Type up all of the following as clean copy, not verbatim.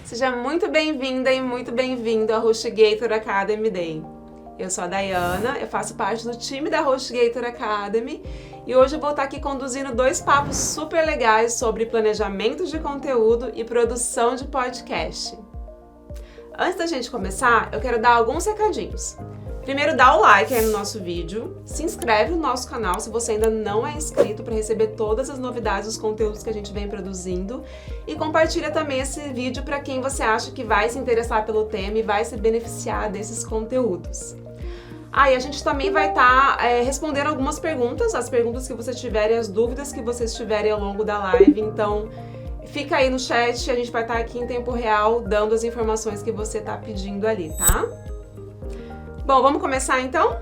Seja muito bem-vinda e muito bem-vindo à HostGator Academy Day. Eu sou a Dayana, eu faço parte do time da HostGator Academy e hoje eu vou estar aqui conduzindo 2 papos super legais sobre planejamento de conteúdo e produção de podcast. Antes da gente começar, eu quero dar alguns recadinhos. Primeiro, dá o like aí no nosso vídeo, se inscreve no nosso canal se você ainda não é inscrito para receber todas as novidades dos conteúdos que a gente vem produzindo e compartilha também esse vídeo para quem você acha que vai se interessar pelo tema e vai se beneficiar desses conteúdos. E a gente também vai estar respondendo algumas perguntas, as perguntas que vocês tiverem, as dúvidas que vocês tiverem ao longo da live, então fica aí no chat, a gente vai estar aqui em tempo real dando as informações que você está pedindo ali, tá? Bom, vamos começar então?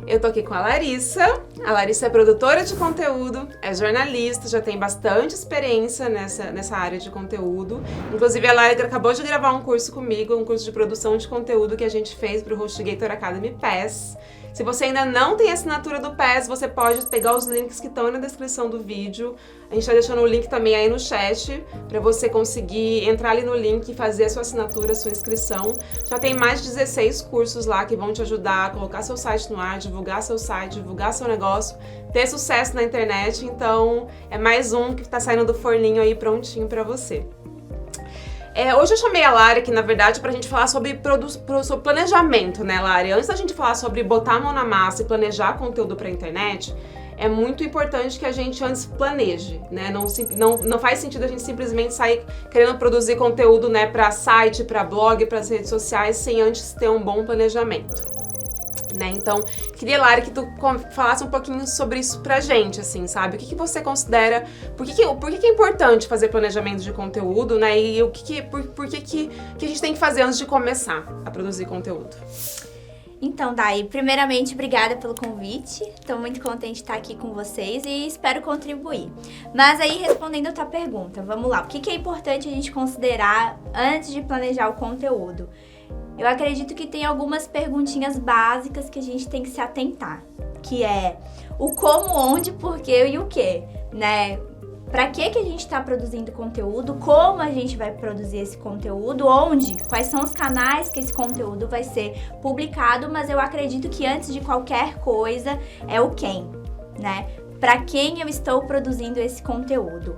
Eu tô aqui com a Larissa. A Larissa é produtora de conteúdo, é jornalista, já tem bastante experiência nessa área de conteúdo. Inclusive, a Larissa acabou de gravar um curso comigo, um curso de produção de conteúdo que a gente fez pro HostGator Academy Pass. Se você ainda não tem assinatura do Pass, você pode pegar os links que estão na descrição do vídeo. A gente está deixando o link também aí no chat, para você conseguir entrar ali no link e fazer a sua assinatura, a sua inscrição. Já tem mais de 16 cursos lá que vão te ajudar a colocar seu site no ar, divulgar seu site, divulgar seu negócio, ter sucesso na internet. Então, é mais um que está saindo do forninho aí prontinho para você. Hoje eu chamei a Lari aqui, na verdade, pra gente falar sobre planejamento, né, Lari? Antes da gente falar sobre botar a mão na massa e planejar conteúdo pra internet, é muito importante que a gente antes planeje, né? Não faz sentido a gente simplesmente sair querendo produzir conteúdo, né, pra site, pra blog, pras redes sociais, sem antes ter um bom planejamento. Né? Então, queria, Lari, que tu falasse um pouquinho sobre isso pra gente, assim, sabe? O que você considera, por que é importante fazer planejamento de conteúdo, né? E por que a gente tem que fazer antes de começar a produzir conteúdo? Então, Day, primeiramente, obrigada pelo convite. Estou muito contente de estar aqui com vocês e espero contribuir. Mas aí, respondendo a tua pergunta, vamos lá. O que é importante a gente considerar antes de planejar o conteúdo? Eu acredito que tem algumas perguntinhas básicas que a gente tem que se atentar, que é o como, onde, porquê e o que, né? Para que a gente está produzindo conteúdo, como a gente vai produzir esse conteúdo, onde, quais são os canais que esse conteúdo vai ser publicado, mas eu acredito que antes de qualquer coisa é o quem, né? Para quem eu estou produzindo esse conteúdo.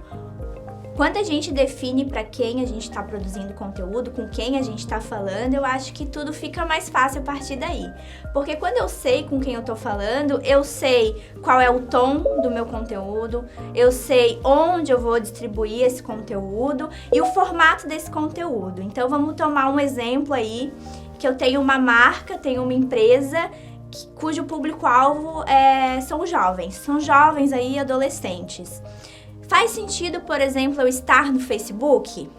Quando a gente define para quem a gente está produzindo conteúdo, com quem a gente está falando, eu acho que tudo fica mais fácil a partir daí. Porque quando eu sei com quem eu estou falando, eu sei qual é o tom do meu conteúdo, eu sei onde eu vou distribuir esse conteúdo e o formato desse conteúdo. Então vamos tomar um exemplo aí, que eu tenho uma marca, tenho uma empresa cujo público-alvo são jovens aí, adolescentes. Faz sentido, por exemplo, eu estar no Facebook?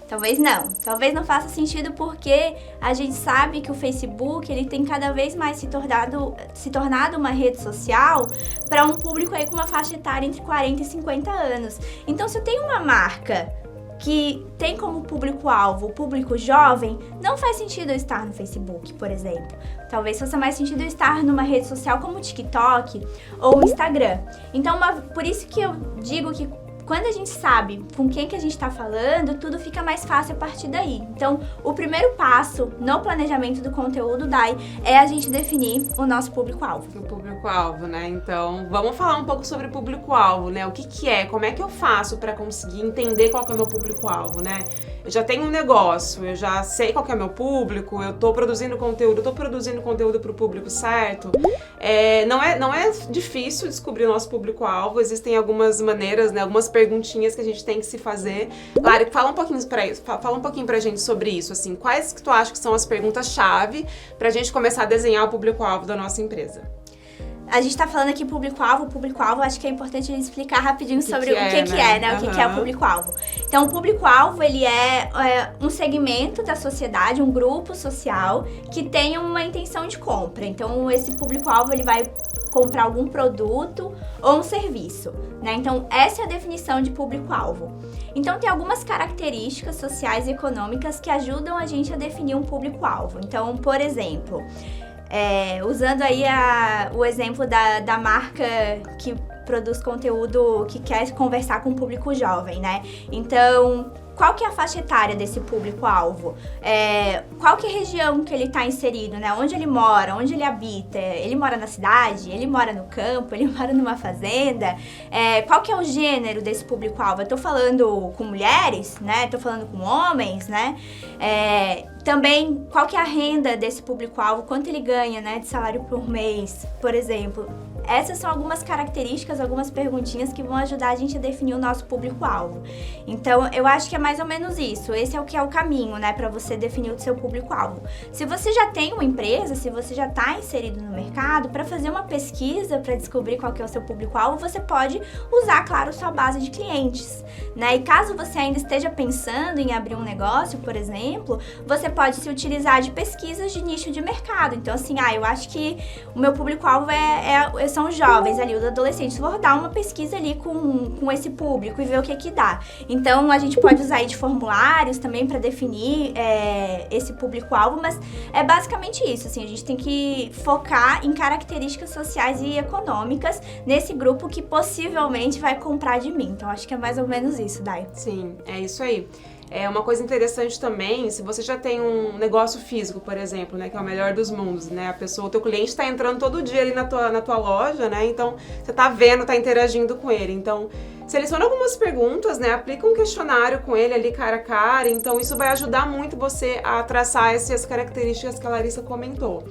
Talvez não faça sentido porque a gente sabe que o Facebook ele tem cada vez mais se tornado uma rede social para um público aí com uma faixa etária entre 40 e 50 anos. Então, se eu tenho uma marca que tem como público-alvo o público jovem, não faz sentido eu estar no Facebook, por exemplo. Talvez faça mais sentido eu estar numa rede social como o TikTok ou o Instagram. Então, por isso que eu digo que quando a gente sabe com quem que a gente está falando, tudo fica mais fácil a partir daí. Então, o primeiro passo no planejamento do conteúdo, Day, é a gente definir o nosso público-alvo. O público-alvo, né? Então, vamos falar um pouco sobre público-alvo, né? O que é? Como é que eu faço para conseguir entender qual que é o meu público-alvo, né? Eu já tenho um negócio, eu já sei qual que é o meu público, eu tô produzindo conteúdo para o público certo. Não é difícil descobrir o nosso público-alvo, existem algumas maneiras, né? Algumas perguntinhas que a gente tem que se fazer. Lari, fala um pouquinho pra gente sobre isso, assim, quais que tu acha que são as perguntas-chave pra gente começar a desenhar o público-alvo da nossa empresa? A gente tá falando aqui público-alvo, acho que é importante a gente explicar rapidinho sobre o que é o público-alvo. Então, o público-alvo, ele é um segmento da sociedade, um grupo social que tem uma intenção de compra. Então, esse público-alvo, ele vai comprar algum produto ou um serviço, né? Então, essa é a definição de público-alvo. Então, tem algumas características sociais e econômicas que ajudam a gente a definir um público-alvo. Então, por exemplo, usando aí o exemplo da marca que produz conteúdo que quer conversar com o público jovem, né? Então, qual que é a faixa etária desse público-alvo? Qual que é a região que ele está inserido, né? Onde ele mora, onde ele habita? Ele mora na cidade? Ele mora no campo? Ele mora numa fazenda? Qual que é o gênero desse público-alvo? Eu tô falando com mulheres, né? Tô falando com homens, né? Também, qual que é a renda desse público-alvo? Quanto ele ganha, né, de salário por mês, por exemplo? Essas são algumas características, algumas perguntinhas que vão ajudar a gente a definir o nosso público-alvo. Então, eu acho que é mais ou menos isso. Esse é o que é o caminho, né, para você definir o seu público-alvo. Se você já tem uma empresa, se você já está inserido no mercado, para fazer uma pesquisa para descobrir qual que é o seu público-alvo, você pode usar, claro, sua base de clientes, né? E caso você ainda esteja pensando em abrir um negócio, por exemplo, você pode se utilizar de pesquisas de nicho de mercado. Então, assim, eu acho que o meu público-alvo são os jovens ali, os adolescentes. Vou dar uma pesquisa ali com esse público e ver o que dá. Então, a gente pode usar aí de formulários também para definir esse público-alvo, mas é basicamente isso, assim, a gente tem que focar em características sociais e econômicas nesse grupo que possivelmente vai comprar de mim. Então, acho que é mais ou menos isso, Dai. Sim, é isso aí. Uma coisa interessante também, se você já tem um negócio físico, por exemplo, né, que é o melhor dos mundos, né, o teu cliente está entrando todo dia ali na tua loja, né, então você tá vendo, tá interagindo com ele, então seleciona algumas perguntas, né, aplica um questionário com ele ali cara a cara, então isso vai ajudar muito você a traçar essas características que a Larissa comentou.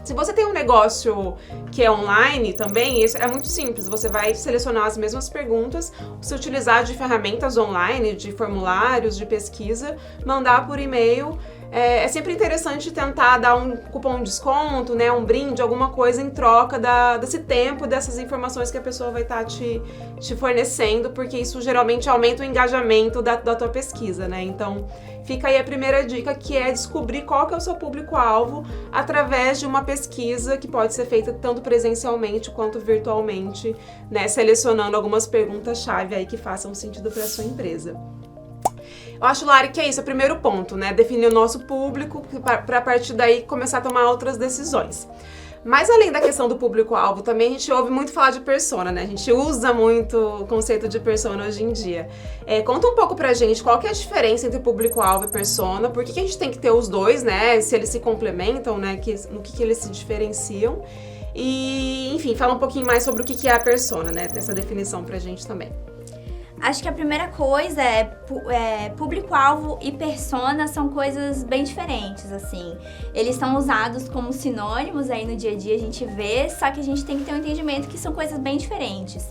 Se você tem um negócio que é online também, isso é muito simples. Você vai selecionar as mesmas perguntas, se utilizar de ferramentas online, de formulários, de pesquisa, mandar por e-mail. É sempre interessante tentar dar um cupom de desconto, né, um brinde, alguma coisa em troca desse tempo, dessas informações que a pessoa vai estar te fornecendo, porque isso geralmente aumenta o engajamento da tua pesquisa, né? Então, fica aí a primeira dica, que é descobrir qual que é o seu público-alvo através de uma pesquisa que pode ser feita tanto presencialmente quanto virtualmente, né, selecionando algumas perguntas-chave aí que façam sentido para a sua empresa. Eu acho, Lari, que é isso, é o primeiro ponto, né? Definir o nosso público para a partir daí começar a tomar outras decisões. Mas além da questão do público-alvo, também a gente ouve muito falar de persona, né? A gente usa muito o conceito de persona hoje em dia. Conta um pouco pra gente qual que é a diferença entre público-alvo e persona, por que a gente tem que ter os dois, né? Se eles se complementam, né? No que eles se diferenciam. E, enfim, fala um pouquinho mais sobre o que é a persona, né? Essa definição pra gente também. Acho que a primeira coisa público-alvo e persona são coisas bem diferentes, assim. Eles são usados como sinônimos aí no dia a dia, a gente vê, só que a gente tem que ter um entendimento que são coisas bem diferentes.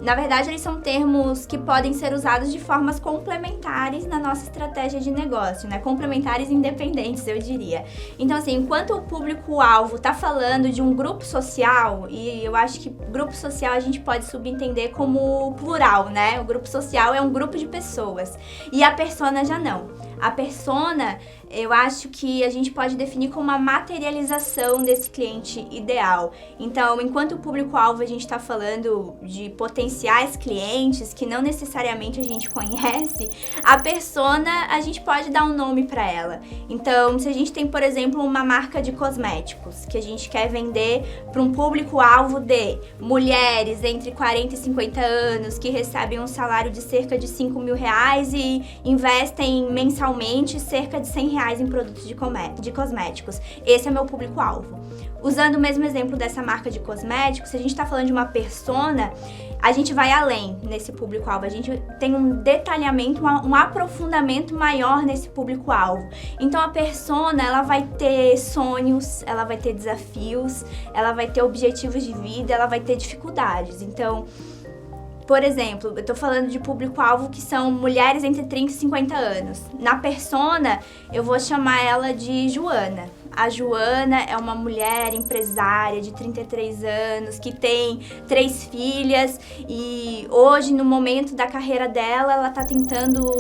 Na verdade, eles são termos que podem ser usados de formas complementares na nossa estratégia de negócio, né? Complementares independentes, eu diria. Então, assim, enquanto o público-alvo está falando de um grupo social, e eu acho que grupo social a gente pode subentender como plural, né? O grupo social é um grupo de pessoas, e a persona já não. A persona, eu acho que a gente pode definir como uma materialização desse cliente ideal. Então, enquanto o público-alvo a gente está falando de potenciais clientes que não necessariamente a gente conhece, a persona a gente pode dar um nome para ela. Então, se a gente tem, por exemplo, uma marca de cosméticos que a gente quer vender para um público-alvo de mulheres entre 40 e 50 anos que recebem um salário de cerca de R$5.000 e investem mensalmente cerca de R$100 em produtos de cosméticos. Esse é meu público-alvo. Usando o mesmo exemplo dessa marca de cosméticos, se a gente está falando de uma persona, a gente vai além nesse público-alvo. A gente tem um detalhamento, um aprofundamento maior nesse público-alvo. Então, a persona, ela vai ter sonhos, ela vai ter desafios, ela vai ter objetivos de vida, ela vai ter dificuldades. Então, por exemplo, eu tô falando de público-alvo que são mulheres entre 30 e 50 anos. Na persona, eu vou chamar ela de Joana. A Joana é uma mulher empresária de 33 anos, que tem 3 filhas e hoje, no momento da carreira dela, ela tá tentando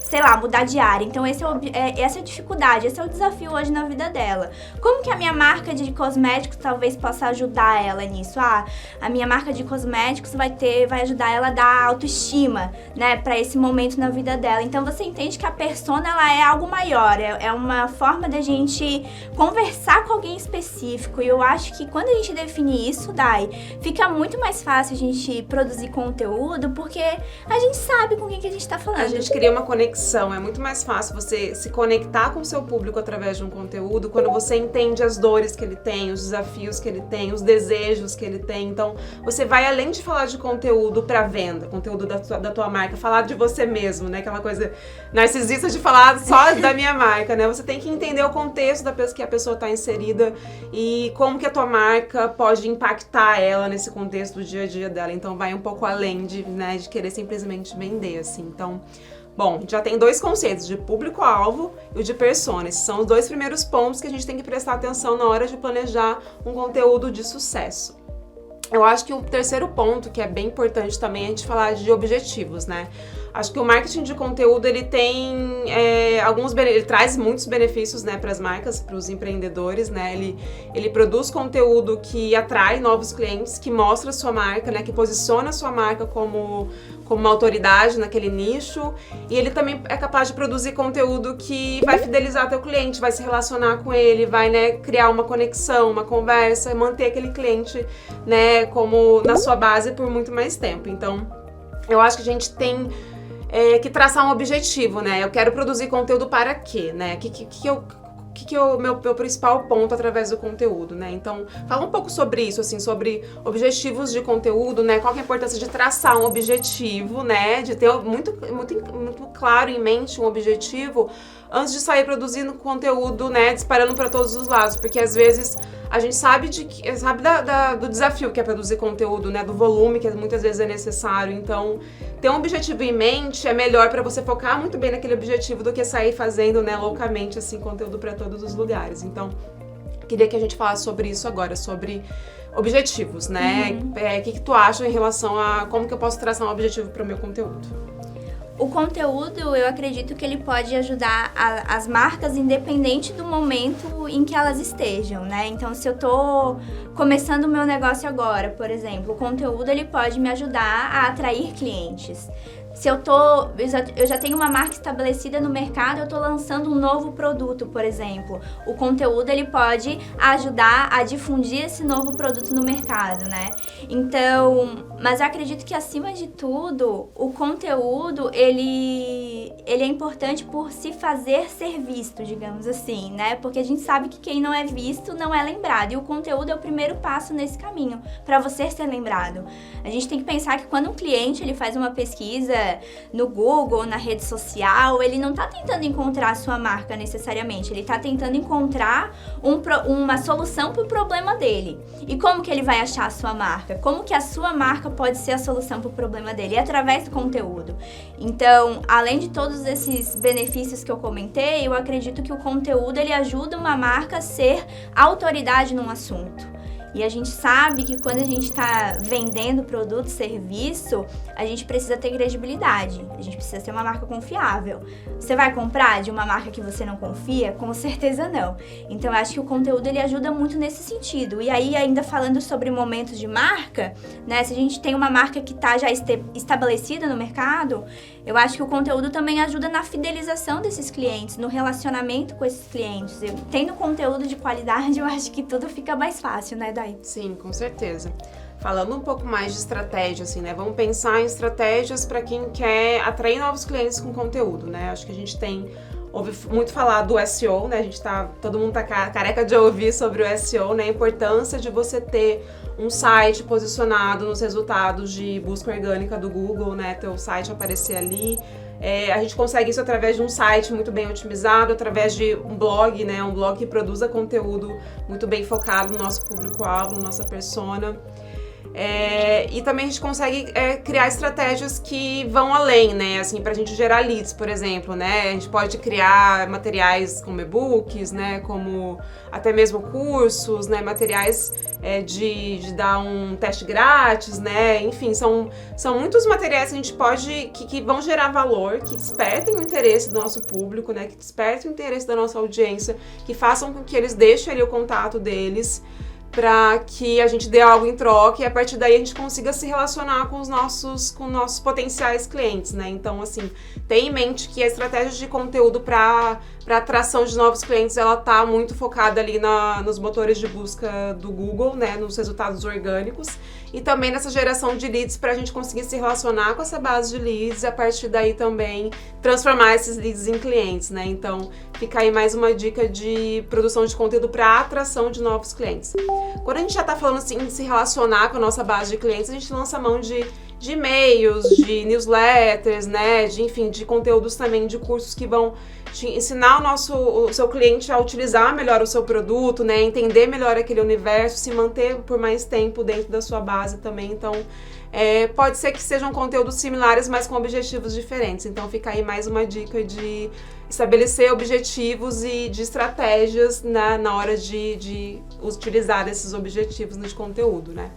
sei lá, mudar de área. Então essa é a dificuldade, esse é o desafio hoje na vida dela. Como que a minha marca de cosméticos talvez possa ajudar ela nisso? A minha marca de cosméticos vai ajudar ela a dar autoestima, né, para esse momento na vida dela. Então você entende que a persona, ela é algo maior, é uma forma da gente conversar com alguém específico. E eu acho que quando a gente define isso, Dai, fica muito mais fácil a gente produzir conteúdo, porque a gente sabe com quem que a gente tá falando. A gente cria uma conexão, é muito mais fácil você se conectar com o seu público através de um conteúdo quando você entende as dores que ele tem, os desafios que ele tem, os desejos que ele tem. Então, você vai além de falar de conteúdo para venda, conteúdo da tua marca, falar de você mesmo, né? Aquela coisa narcisista de falar só da minha marca, né? Você tem que entender o contexto que a pessoa está inserida e como que a tua marca pode impactar ela nesse contexto do dia a dia dela. Então, vai um pouco além de querer simplesmente vender, assim. Então, bom, já tem 2 conceitos, de público-alvo e o de persona. Esses são os 2 primeiros pontos que a gente tem que prestar atenção na hora de planejar um conteúdo de sucesso. Eu acho que o terceiro ponto, que é bem importante também, é a gente falar de objetivos, né? Acho que o marketing de conteúdo, ele tem ele traz muitos benefícios, né, para as marcas, para os empreendedores, né? Ele produz conteúdo que atrai novos clientes, que mostra a sua marca, né, que posiciona a sua marca como uma autoridade naquele nicho, e ele também é capaz de produzir conteúdo que vai fidelizar teu cliente, vai se relacionar com ele, vai, né, criar uma conexão, uma conversa, manter aquele cliente, né, como na sua base por muito mais tempo. Então, eu acho que a gente tem que traçar um objetivo, né? Eu quero produzir conteúdo para quê, né? Que é o meu principal ponto através do conteúdo, né? Então, fala um pouco sobre isso, assim, sobre objetivos de conteúdo, né? Qual que é a importância de traçar um objetivo, né? De ter muito claro em mente um objetivo antes de sair produzindo conteúdo, né? Disparando para todos os lados, porque às vezes a gente sabe do desafio que é produzir conteúdo, né? Do volume que muitas vezes é necessário. Então, ter um objetivo em mente é melhor para você focar muito bem naquele objetivo do que sair fazendo, né, loucamente, assim, conteúdo para todos os lugares. Então, queria que a gente falasse sobre isso agora, sobre objetivos, né? O que tu acha em relação a como que eu posso traçar um objetivo para o meu conteúdo? O conteúdo, eu acredito que ele pode ajudar as marcas independente do momento em que elas estejam, né? Então, se eu tô começando o meu negócio agora, por exemplo, o conteúdo ele pode me ajudar a atrair clientes. Se eu já tenho uma marca estabelecida no mercado, eu tô lançando um novo produto, por exemplo. O conteúdo, ele pode ajudar a difundir esse novo produto no mercado, né? Então, mas eu acredito que, acima de tudo, o conteúdo, ele é importante por se fazer ser visto, digamos assim, né? Porque a gente sabe que quem não é visto não é lembrado. E o conteúdo é o primeiro passo nesse caminho, para você ser lembrado. A gente tem que pensar que quando um cliente, ele faz uma pesquisa no Google, na rede social, ele não está tentando encontrar a sua marca necessariamente, ele está tentando encontrar uma solução para o problema dele. E como que ele vai achar a sua marca? Como que a sua marca pode ser a solução para o problema dele? É através do conteúdo. Então, além de todos esses benefícios que eu comentei, eu acredito que o conteúdo ele ajuda uma marca a ser autoridade num assunto. E a gente sabe que quando a gente está vendendo produto, serviço, a gente precisa ter credibilidade. A gente precisa ser uma marca confiável. Você vai comprar de uma marca que você não confia? Com certeza não. Então, eu acho que o conteúdo ele ajuda muito nesse sentido. E aí, ainda falando sobre momentos de marca, né? Se a gente tem uma marca que está já estabelecida no mercado, eu acho que o conteúdo também ajuda na fidelização desses clientes, no relacionamento com esses clientes. Tendo conteúdo de qualidade, eu acho que tudo fica mais fácil, né, Dai? Sim, com certeza. Falando um pouco mais de estratégia, assim, né? Vamos pensar em estratégias para quem quer atrair novos clientes com conteúdo, né? Acho que a gente ouve muito falar do SEO, né? Todo mundo tá careca de ouvir sobre o SEO, né? A importância de você ter um site posicionado nos resultados de busca orgânica do Google, né? Teu site aparecer ali. A gente consegue isso através de um site muito bem otimizado, através de um blog, né? Um blog que produza conteúdo muito bem focado no nosso público-alvo, na nossa persona. E também a gente consegue criar estratégias que vão além, né? Assim, pra gente gerar leads, por exemplo, né? A gente pode criar materiais como e-books, né? Como até mesmo cursos, né? Materiais de dar um teste grátis, né? Enfim, são muitos materiais que a gente pode, que vão gerar valor, que despertem o interesse do nosso público, né? Que despertem o interesse da nossa audiência, que façam com que eles deixem ali o contato deles, para que a gente dê algo em troca e a partir daí a gente consiga se relacionar com os nossos potenciais clientes, né? Então, assim, tenha em mente que a estratégia de conteúdo para atração de novos clientes, ela tá muito focada ali nos motores de busca do Google, né? Nos resultados orgânicos e também nessa geração de leads para a gente conseguir se relacionar com essa base de leads e a partir daí também transformar esses leads em clientes, né? Então, fica aí mais uma dica de produção de conteúdo para atração de novos clientes. Quando a gente já está falando assim, de se relacionar com a nossa base de clientes, a gente lança mão de e-mails, de newsletters, né? De conteúdos também, de cursos que vão te ensinar o seu cliente a utilizar melhor o seu produto, né? Entender melhor aquele universo, se manter por mais tempo dentro da sua base também. Então, pode ser que sejam conteúdos similares, mas com objetivos diferentes. Então, fica aí mais uma dica de estabelecer objetivos e de estratégias na hora de utilizar esses objetivos de conteúdo, né?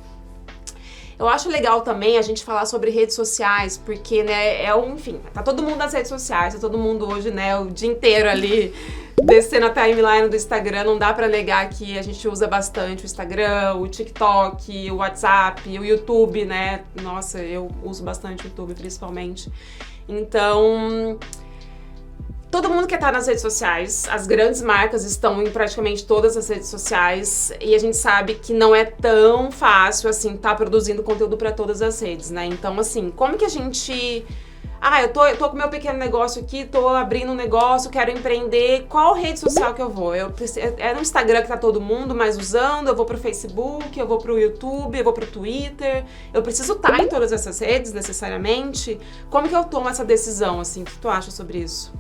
Eu acho legal também a gente falar sobre redes sociais, porque, né, enfim, tá todo mundo nas redes sociais, tá todo mundo hoje, né, o dia inteiro ali, descendo a timeline do Instagram, não dá pra negar que a gente usa bastante o Instagram, o TikTok, o WhatsApp, o YouTube, né, nossa, eu uso bastante o YouTube, principalmente. Então, todo mundo quer estar nas redes sociais, as grandes marcas estão em praticamente todas as redes sociais e a gente sabe que não é tão fácil, assim, estar produzindo conteúdo para todas as redes, né? Então, assim, como que a gente... eu tô com meu pequeno negócio aqui, tô abrindo um negócio, quero empreender, qual rede social que eu vou? É no Instagram que tá todo mundo mais usando, eu vou pro Facebook, eu vou pro YouTube, eu vou pro Twitter, eu preciso estar em todas essas redes, necessariamente? Como que eu tomo essa decisão, assim? O que tu acha sobre isso?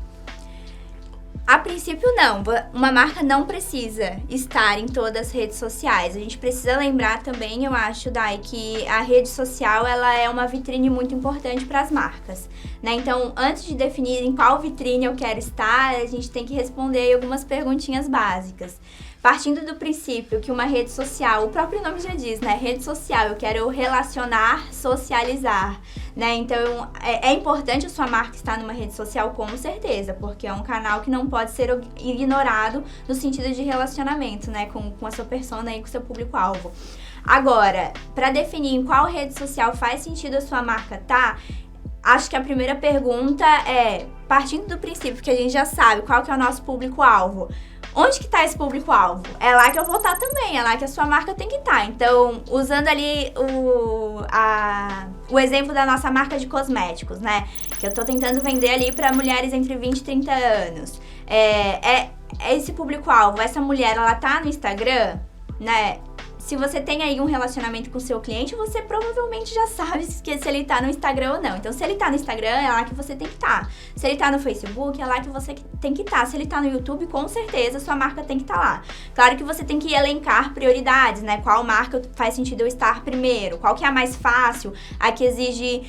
A princípio, não. Uma marca não precisa estar em todas as redes sociais. A gente precisa lembrar também, eu acho, Dai, que a rede social ela é uma vitrine muito importante para as marcas, né? Então, antes de definir em qual vitrine eu quero estar, a gente tem que responder algumas perguntinhas básicas. Partindo do princípio que uma rede social, o próprio nome já diz, né? Rede social, eu quero relacionar, socializar, né? Então, é importante a sua marca estar numa rede social, com certeza, porque é um canal que não pode ser ignorado no sentido de relacionamento, né? Com a sua persona e com o seu público-alvo. Agora, para definir em qual rede social faz sentido a sua marca estar, acho que a primeira pergunta é, partindo do princípio que a gente já sabe qual que é o nosso público-alvo, onde que tá esse público-alvo? É lá que eu vou estar também, é lá que a sua marca tem que estar. Então, usando ali o exemplo da nossa marca de cosméticos, né? Que eu tô tentando vender ali para mulheres entre 20 e 30 anos. Esse público-alvo, essa mulher, ela tá no Instagram, né? Se você tem aí um relacionamento com o seu cliente, você provavelmente já sabe se ele tá no Instagram ou não. Então, se ele tá no Instagram, é lá que você tem que estar. Se ele tá no Facebook, é lá que você tem que estar. Se ele tá no YouTube, com certeza, sua marca tem que estar lá. Claro que você tem que elencar prioridades, né? Qual marca faz sentido eu estar primeiro? Qual que é a mais fácil? A que exige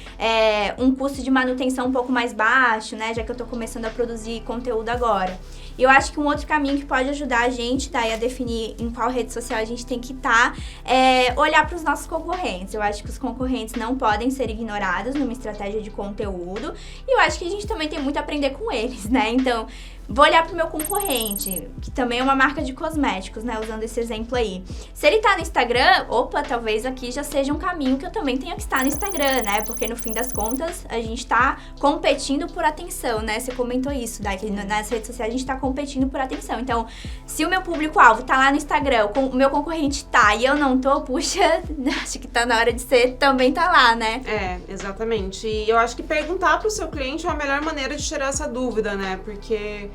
um custo de manutenção um pouco mais baixo, né? Já que eu tô começando a produzir conteúdo agora. E eu acho que um outro caminho que pode ajudar a gente, tá, a definir em qual rede social a gente tem que estar, é olhar para os nossos concorrentes. Eu acho que os concorrentes não podem ser ignorados numa estratégia de conteúdo. E eu acho que a gente também tem muito a aprender com eles, né? Então, vou olhar pro meu concorrente, que também é uma marca de cosméticos, né? Usando esse exemplo aí. Se ele tá no Instagram, talvez aqui já seja um caminho que eu também tenha que estar no Instagram, né? Porque no fim das contas, a gente tá competindo por atenção, né? Você comentou isso, Dai, que nas redes sociais a gente tá competindo por atenção. Então, se o meu público-alvo tá lá no Instagram, o meu concorrente tá e eu não tô, puxa, acho que tá na hora de ser, também tá lá, né? Exatamente. E eu acho que perguntar pro seu cliente é a melhor maneira de tirar essa dúvida, né? Porque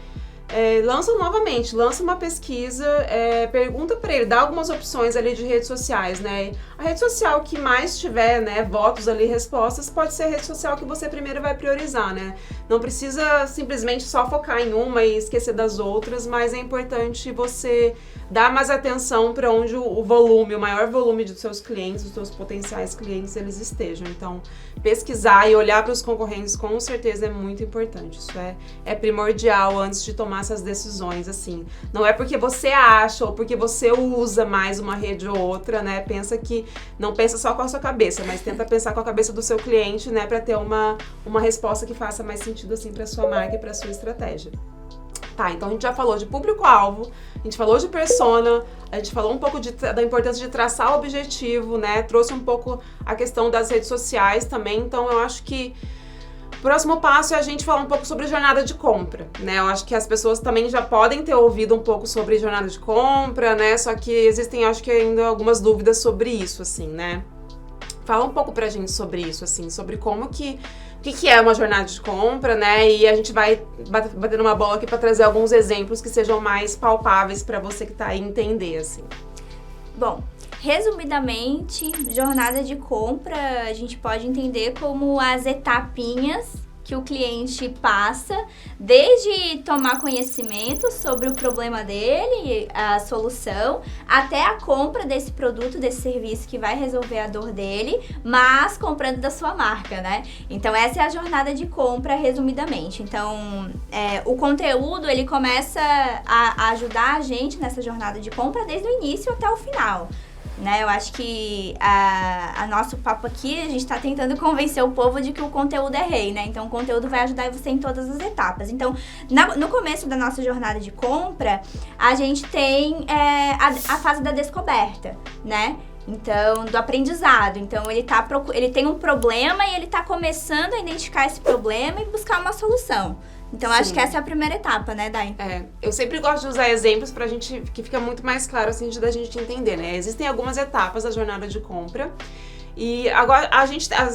lança uma pesquisa, pergunta para ele, dá algumas opções ali de redes sociais, né? A rede social que mais tiver, né, votos ali, respostas, pode ser a rede social que você primeiro vai priorizar, né? Não precisa simplesmente só focar em uma e esquecer das outras, mas é importante você dar mais atenção para onde o maior volume dos seus clientes, dos seus potenciais clientes, eles estejam. Então, pesquisar e olhar para os concorrentes com certeza é muito importante. Isso é primordial antes de tomar essas decisões, assim. Não é porque você acha ou porque você usa mais uma rede ou outra, né? Não pensa só com a sua cabeça, mas tenta pensar com a cabeça do seu cliente, né? Para ter uma resposta que faça mais sentido, assim, para sua marca e para sua estratégia. Tá, então a gente já falou de público-alvo, a gente falou de persona, a gente falou um pouco da importância de traçar o objetivo, né? Trouxe um pouco a questão das redes sociais também, então eu acho que o próximo passo é a gente falar um pouco sobre jornada de compra, né? Eu acho que as pessoas também já podem ter ouvido um pouco sobre jornada de compra, né? Só que existem, acho que ainda algumas dúvidas sobre isso, assim, né? Fala um pouco pra gente sobre isso, assim, sobre o que é uma jornada de compra, né? E a gente vai batendo uma bola aqui para trazer alguns exemplos que sejam mais palpáveis para você que tá aí entender, assim. Bom, resumidamente, jornada de compra a gente pode entender como as etapinhas que o cliente passa, desde tomar conhecimento sobre o problema dele, a solução, até a compra desse produto, desse serviço que vai resolver a dor dele, mas comprando da sua marca, né? Então, essa é a jornada de compra, resumidamente. Então, o conteúdo, ele começa a ajudar a gente nessa jornada de compra desde o início até o final. Né? Eu acho que a nosso papo aqui, a gente está tentando convencer o povo de que o conteúdo é rei, né? Então, o conteúdo vai ajudar você em todas as etapas. Então, no começo da nossa jornada de compra, a gente tem a fase da descoberta, né? Então, do aprendizado. Então, ele tem um problema e ele está começando a identificar esse problema e buscar uma solução. Então, acho que essa é a primeira etapa, né, Dai? Eu sempre gosto de usar exemplos pra gente, que fica muito mais claro, assim, da gente entender, né? Existem algumas etapas da jornada de compra e agora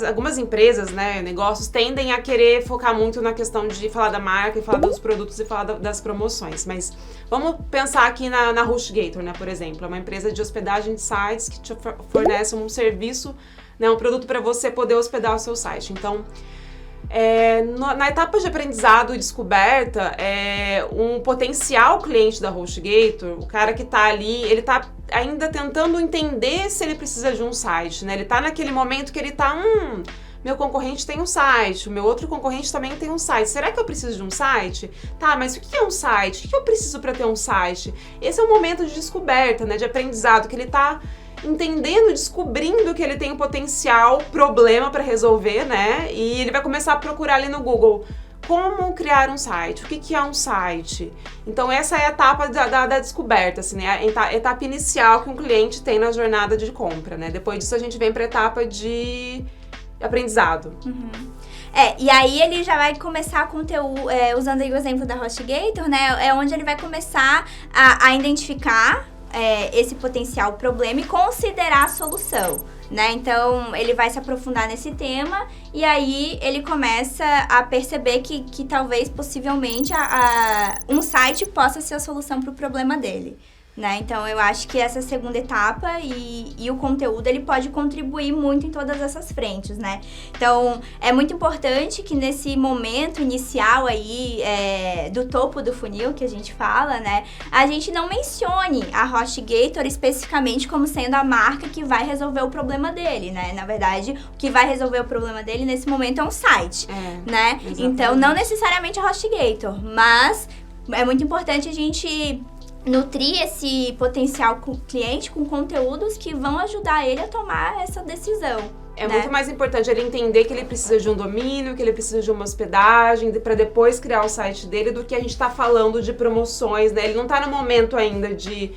algumas empresas, né, negócios, tendem a querer focar muito na questão de falar da marca e falar dos produtos e falar das promoções. Mas vamos pensar aqui na HostGator, né, por exemplo. É uma empresa de hospedagem de sites que te fornece um serviço, né, um produto para você poder hospedar o seu site. Então, na etapa de aprendizado e descoberta, um potencial cliente da HostGator, o cara que tá ali, ele tá ainda tentando entender se ele precisa de um site, né? Ele tá naquele momento que ele tá, meu concorrente tem um site, o meu outro concorrente também tem um site. Será que eu preciso de um site? Tá, mas o que é um site? O que eu preciso para ter um site? Esse é um momento de descoberta, né? De aprendizado, que ele tá entendendo, descobrindo que ele tem um potencial problema para resolver, né? E ele vai começar a procurar ali no Google como criar um site, o que é um site. Então, essa é a etapa da descoberta, assim, né? A etapa inicial que um cliente tem na jornada de compra, né? Depois disso, a gente vem para a etapa de aprendizado. Uhum. E aí ele já vai começar conteúdo, usando aí o exemplo da HostGator, né? É onde ele vai começar a identificar esse potencial problema e considerar a solução, né? Então, ele vai se aprofundar nesse tema e aí ele começa a perceber que talvez, possivelmente, um site possa ser a solução para o problema dele. Né? Então, eu acho que essa segunda etapa e o conteúdo, ele pode contribuir muito em todas essas frentes, né? Então, é muito importante que nesse momento inicial aí, do topo do funil, que a gente fala, né? A gente não mencione a HostGator especificamente como sendo a marca que vai resolver o problema dele, né? Na verdade, o que vai resolver o problema dele nesse momento é um site, né? Exatamente. Então, não necessariamente a HostGator, mas é muito importante a gente nutrir esse potencial cliente com conteúdos que vão ajudar ele a tomar essa decisão. É muito mais importante ele entender que ele precisa de um domínio, que ele precisa de uma hospedagem, para depois criar o site dele, do que a gente tá falando de promoções, né? Ele não tá no momento ainda de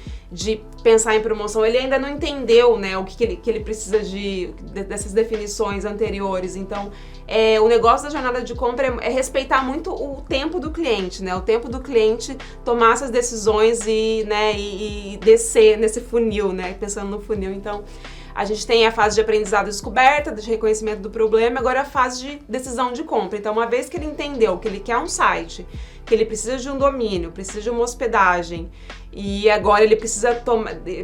pensar em promoção, ele ainda não entendeu, né, o que ele precisa dessas definições anteriores. Então, o negócio da jornada de compra é respeitar muito o tempo do cliente, né? O tempo do cliente tomar essas decisões e descer nesse funil, né? Pensando no funil. Então, A gente tem a fase de aprendizado e descoberta, de reconhecimento do problema, agora a fase de decisão de compra. Então, uma vez que ele entendeu que ele quer um site, que ele precisa de um domínio, precisa de uma hospedagem, e agora ele precisa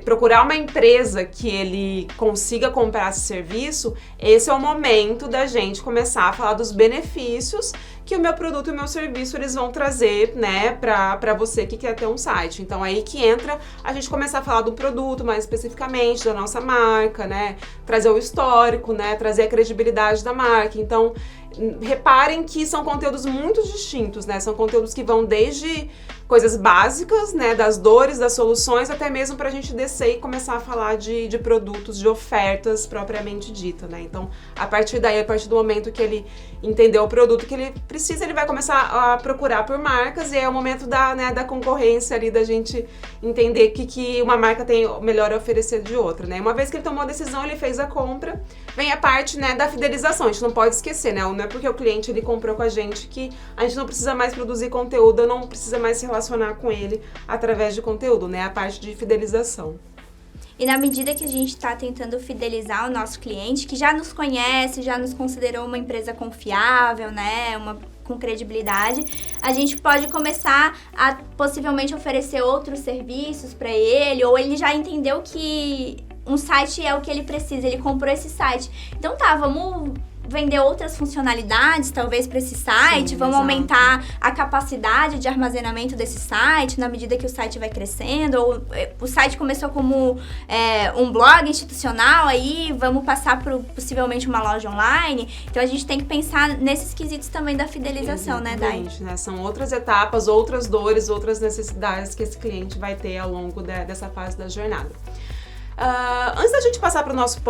procurar uma empresa que ele consiga comprar esse serviço, esse é o momento da gente começar a falar dos benefícios que o meu produto e o meu serviço eles vão trazer, né, pra você que quer ter um site. Então, aí que entra a gente começar a falar do produto mais especificamente, da nossa marca, né, trazer o histórico, né, trazer a credibilidade da marca. Então, reparem que são conteúdos muito distintos, né, são conteúdos que vão desde coisas básicas, né, das dores, das soluções, até mesmo pra gente descer e começar a falar de produtos, de ofertas propriamente dita, né. Então, a partir daí, a partir do momento que ele entendeu o produto que ele precisa, ele vai começar a procurar por marcas, e é o momento da concorrência ali, da gente entender o que uma marca tem melhor a oferecer de outra, né. Uma vez que ele tomou a decisão, ele fez a compra, vem a parte, né, da fidelização. A gente não pode esquecer, né, não é porque o cliente ele comprou com a gente que a gente não precisa mais produzir conteúdo, não precisa mais se relacionar com ele através de conteúdo, né, a parte de fidelização. E na medida que a gente está tentando fidelizar o nosso cliente, que já nos conhece, já nos considerou uma empresa confiável, né, com credibilidade, a gente pode começar a possivelmente oferecer outros serviços para ele, ou ele já entendeu que um site é o que ele precisa, ele comprou esse site. Então tá, vamos vender outras funcionalidades, talvez, para esse site, Sim, vamos exato. aumentar a capacidade de armazenamento desse site na medida que o site vai crescendo, ou o site começou como um blog institucional, aí vamos passar para possivelmente uma loja online. Então a gente tem que pensar nesses quesitos também da fidelização, né, Dai? Né? São outras etapas, outras dores, outras necessidades que esse cliente vai ter ao longo dessa fase da jornada. Antes da gente passar para o nosso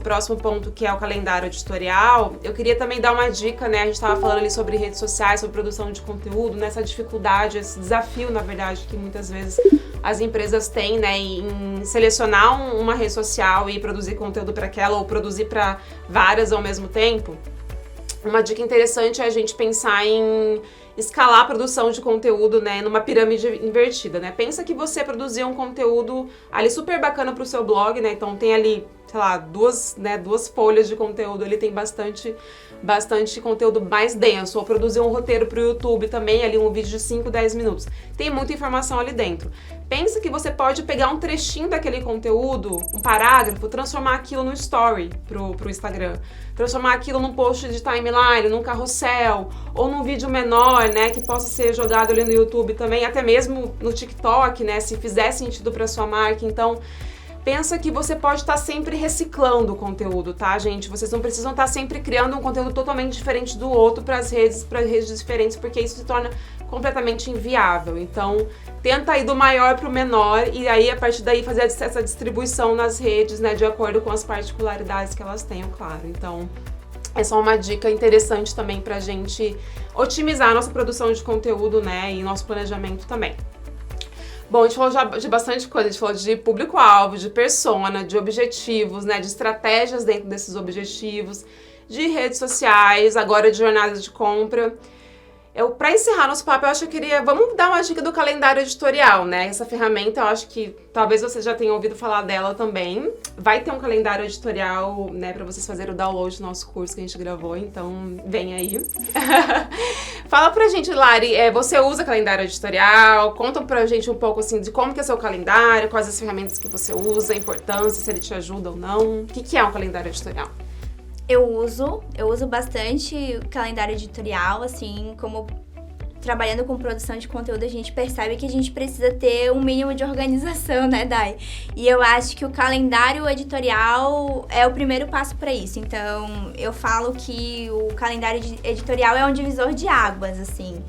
próximo ponto, que é o calendário editorial, eu queria também dar uma dica, né? A gente estava falando ali sobre redes sociais, sobre produção de conteúdo, nessa dificuldade, esse desafio, na verdade, que muitas vezes as empresas têm, né, em selecionar uma rede social e produzir conteúdo para aquela, ou produzir para várias ao mesmo tempo. Uma dica interessante é a gente pensar em escalar a produção de conteúdo, né, numa pirâmide invertida, né? Pensa que você produziu um conteúdo ali super bacana pro seu blog, né? Então tem ali, sei lá, duas folhas de conteúdo, ele tem bastante conteúdo mais denso. Ou produzir um roteiro pro YouTube também, ali um vídeo de 5, 10 minutos. Tem muita informação ali dentro. Pensa que você pode pegar um trechinho daquele conteúdo, um parágrafo, transformar aquilo no story pro Instagram. Transformar aquilo num post de timeline, num carrossel, ou num vídeo menor, né, que possa ser jogado ali no YouTube também, até mesmo no TikTok, né, se fizer sentido para sua marca. Então, pensa que você pode estar sempre reciclando o conteúdo, tá, gente? Vocês não precisam estar sempre criando um conteúdo totalmente diferente do outro para redes diferentes, porque isso se torna completamente inviável. Então, tenta ir do maior para o menor e aí, a partir daí, fazer essa distribuição nas redes, né, de acordo com as particularidades que elas tenham, claro. Então, é só uma dica interessante também pra gente otimizar a nossa produção de conteúdo, né, e nosso planejamento também. Bom, a gente falou já de bastante coisa, a gente falou de público-alvo, de persona, de objetivos, né, de estratégias dentro desses objetivos, de redes sociais, agora de jornadas de compra. Para encerrar nosso papo, eu acho que vamos dar uma dica do calendário editorial, né? Essa ferramenta, eu acho que talvez vocês já tenham ouvido falar dela também. Vai ter um calendário editorial, né, para vocês fazerem o download do nosso curso que a gente gravou, então vem aí. Fala pra gente, Lari, você usa calendário editorial? Conta pra gente um pouco, assim, de como que é seu calendário, quais as ferramentas que você usa, a importância, se ele te ajuda ou não. O que é um calendário editorial? Eu uso bastante o calendário editorial, assim, como trabalhando com produção de conteúdo, a gente percebe que a gente precisa ter um mínimo de organização, né, Dai? E eu acho que o calendário editorial é o primeiro passo para isso. Então, eu falo que o calendário editorial é um divisor de águas, assim,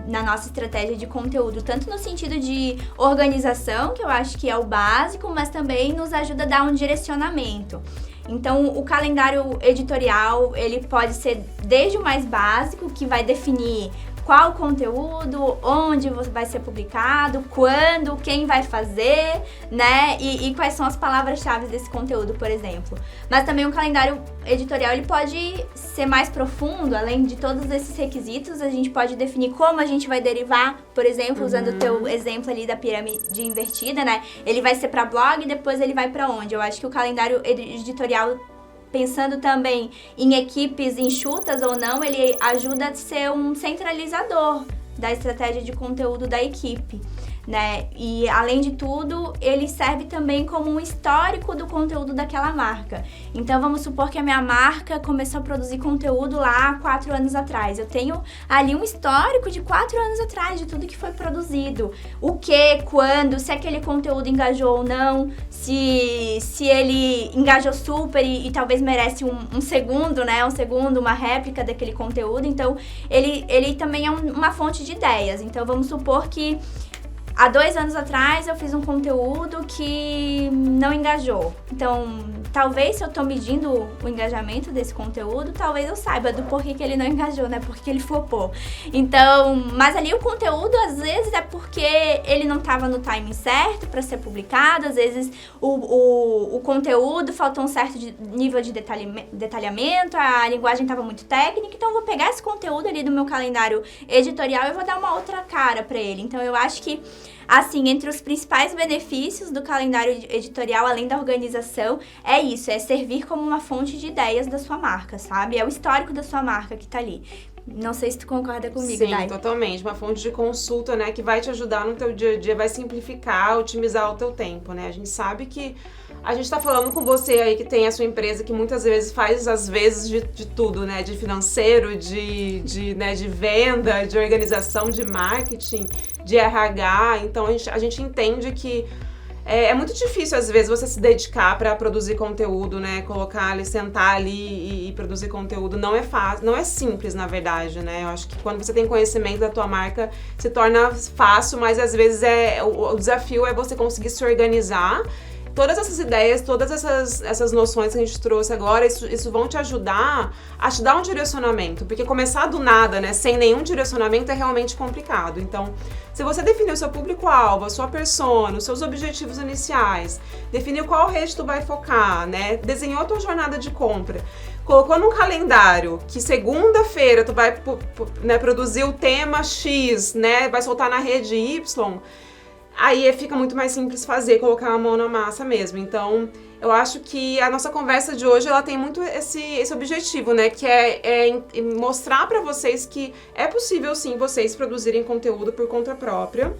na nossa estratégia de conteúdo, tanto no sentido de organização, que eu acho que é o básico, mas também nos ajuda a dar um direcionamento. Então, o calendário editorial, ele pode ser desde o mais básico, que vai definir qual conteúdo, onde vai ser publicado, quando, quem vai fazer, né? E quais são as palavras-chave desse conteúdo, por exemplo. Mas também um calendário editorial, ele pode ser mais profundo, além de todos esses requisitos, a gente pode definir como a gente vai derivar, por exemplo, usando o teu exemplo ali da pirâmide invertida, né? Ele vai ser para blog e depois ele vai para onde? Eu acho que o calendário editorial, pensando também em equipes enxutas ou não, ele ajuda a ser um centralizador da estratégia de conteúdo da equipe, né? E, além de tudo, ele serve também como um histórico do conteúdo daquela marca. Então, vamos supor que a minha marca começou a produzir conteúdo lá há 4 anos atrás. Eu tenho ali um histórico de 4 anos atrás, de tudo que foi produzido. O que, quando, se aquele conteúdo engajou ou não, se ele engajou super e talvez merece um segundo, né? Uma réplica daquele conteúdo. Então, ele também é uma fonte de ideias. Então, vamos supor que há 2 anos atrás eu fiz um conteúdo que não engajou. Então, talvez se eu tô medindo o engajamento desse conteúdo, talvez eu saiba do porquê que ele não engajou, né? Porque ele flopou. Então, mas ali o conteúdo, às vezes, é porque ele não tava no timing certo para ser publicado. Às vezes, o conteúdo faltou um certo nível de detalhamento, a linguagem tava muito técnica. Então, eu vou pegar esse conteúdo ali do meu calendário editorial e vou dar uma outra cara para ele. Então, eu acho que, assim, entre os principais benefícios do calendário editorial, além da organização, é isso, é servir como uma fonte de ideias da sua marca, sabe? É o histórico da sua marca que tá ali. Não sei se tu concorda comigo, Sim, Dai. totalmente. Uma fonte de consulta, né, que vai te ajudar no teu dia a dia, vai simplificar, otimizar o teu tempo, né? A gente sabe que a gente tá falando com você aí que tem a sua empresa que muitas vezes faz, às vezes, de tudo, né? De financeiro, de venda, de organização, de marketing, de RH. Então, a gente entende que é muito difícil, às vezes, você se dedicar para produzir conteúdo, né? Colocar ali, sentar ali e produzir conteúdo. Não é fácil, não é simples, na verdade, né? Eu acho que quando você tem conhecimento da tua marca, se torna fácil, mas às vezes o desafio é você conseguir se organizar. Todas essas ideias, todas essas noções que a gente trouxe agora, isso vão te ajudar a te dar um direcionamento. Porque começar do nada, né, sem nenhum direcionamento é realmente complicado. Então, se você definiu o seu público-alvo, a sua persona, os seus objetivos iniciais, definiu qual rede tu vai focar, né, desenhou a tua jornada de compra, colocou num calendário que segunda-feira tu vai, né, produzir o tema X, né, vai soltar na rede Y, aí fica muito mais simples fazer, colocar a mão na massa mesmo. Então, eu acho que a nossa conversa de hoje, ela tem muito esse objetivo, né? Que é mostrar pra vocês que é possível, sim, vocês produzirem conteúdo por conta própria.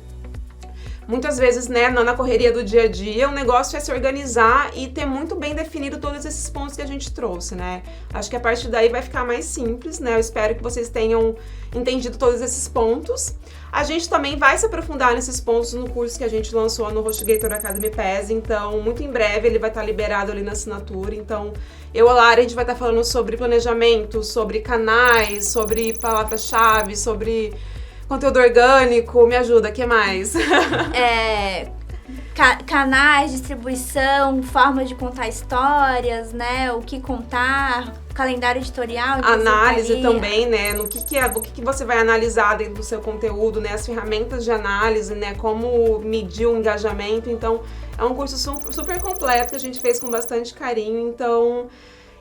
Muitas vezes, né, na correria do dia a dia, o negócio é se organizar e ter muito bem definido todos esses pontos que a gente trouxe, né? Acho que a partir daí vai ficar mais simples, né? Eu espero que vocês tenham entendido todos esses pontos. A gente também vai se aprofundar nesses pontos no curso que a gente lançou no HostGator Academy PES, então muito em breve ele vai estar liberado ali na assinatura. Então eu e a Lari, a gente vai estar falando sobre planejamento, sobre canais, sobre palavras-chave, sobre conteúdo orgânico. Me ajuda, o que mais? Canais, distribuição, formas de contar histórias, né? O que contar, calendário editorial. Análise também, né? O que você vai analisar dentro do seu conteúdo, né? As ferramentas de análise, né? Como medir o engajamento. Então, é um curso super completo que a gente fez com bastante carinho. Então,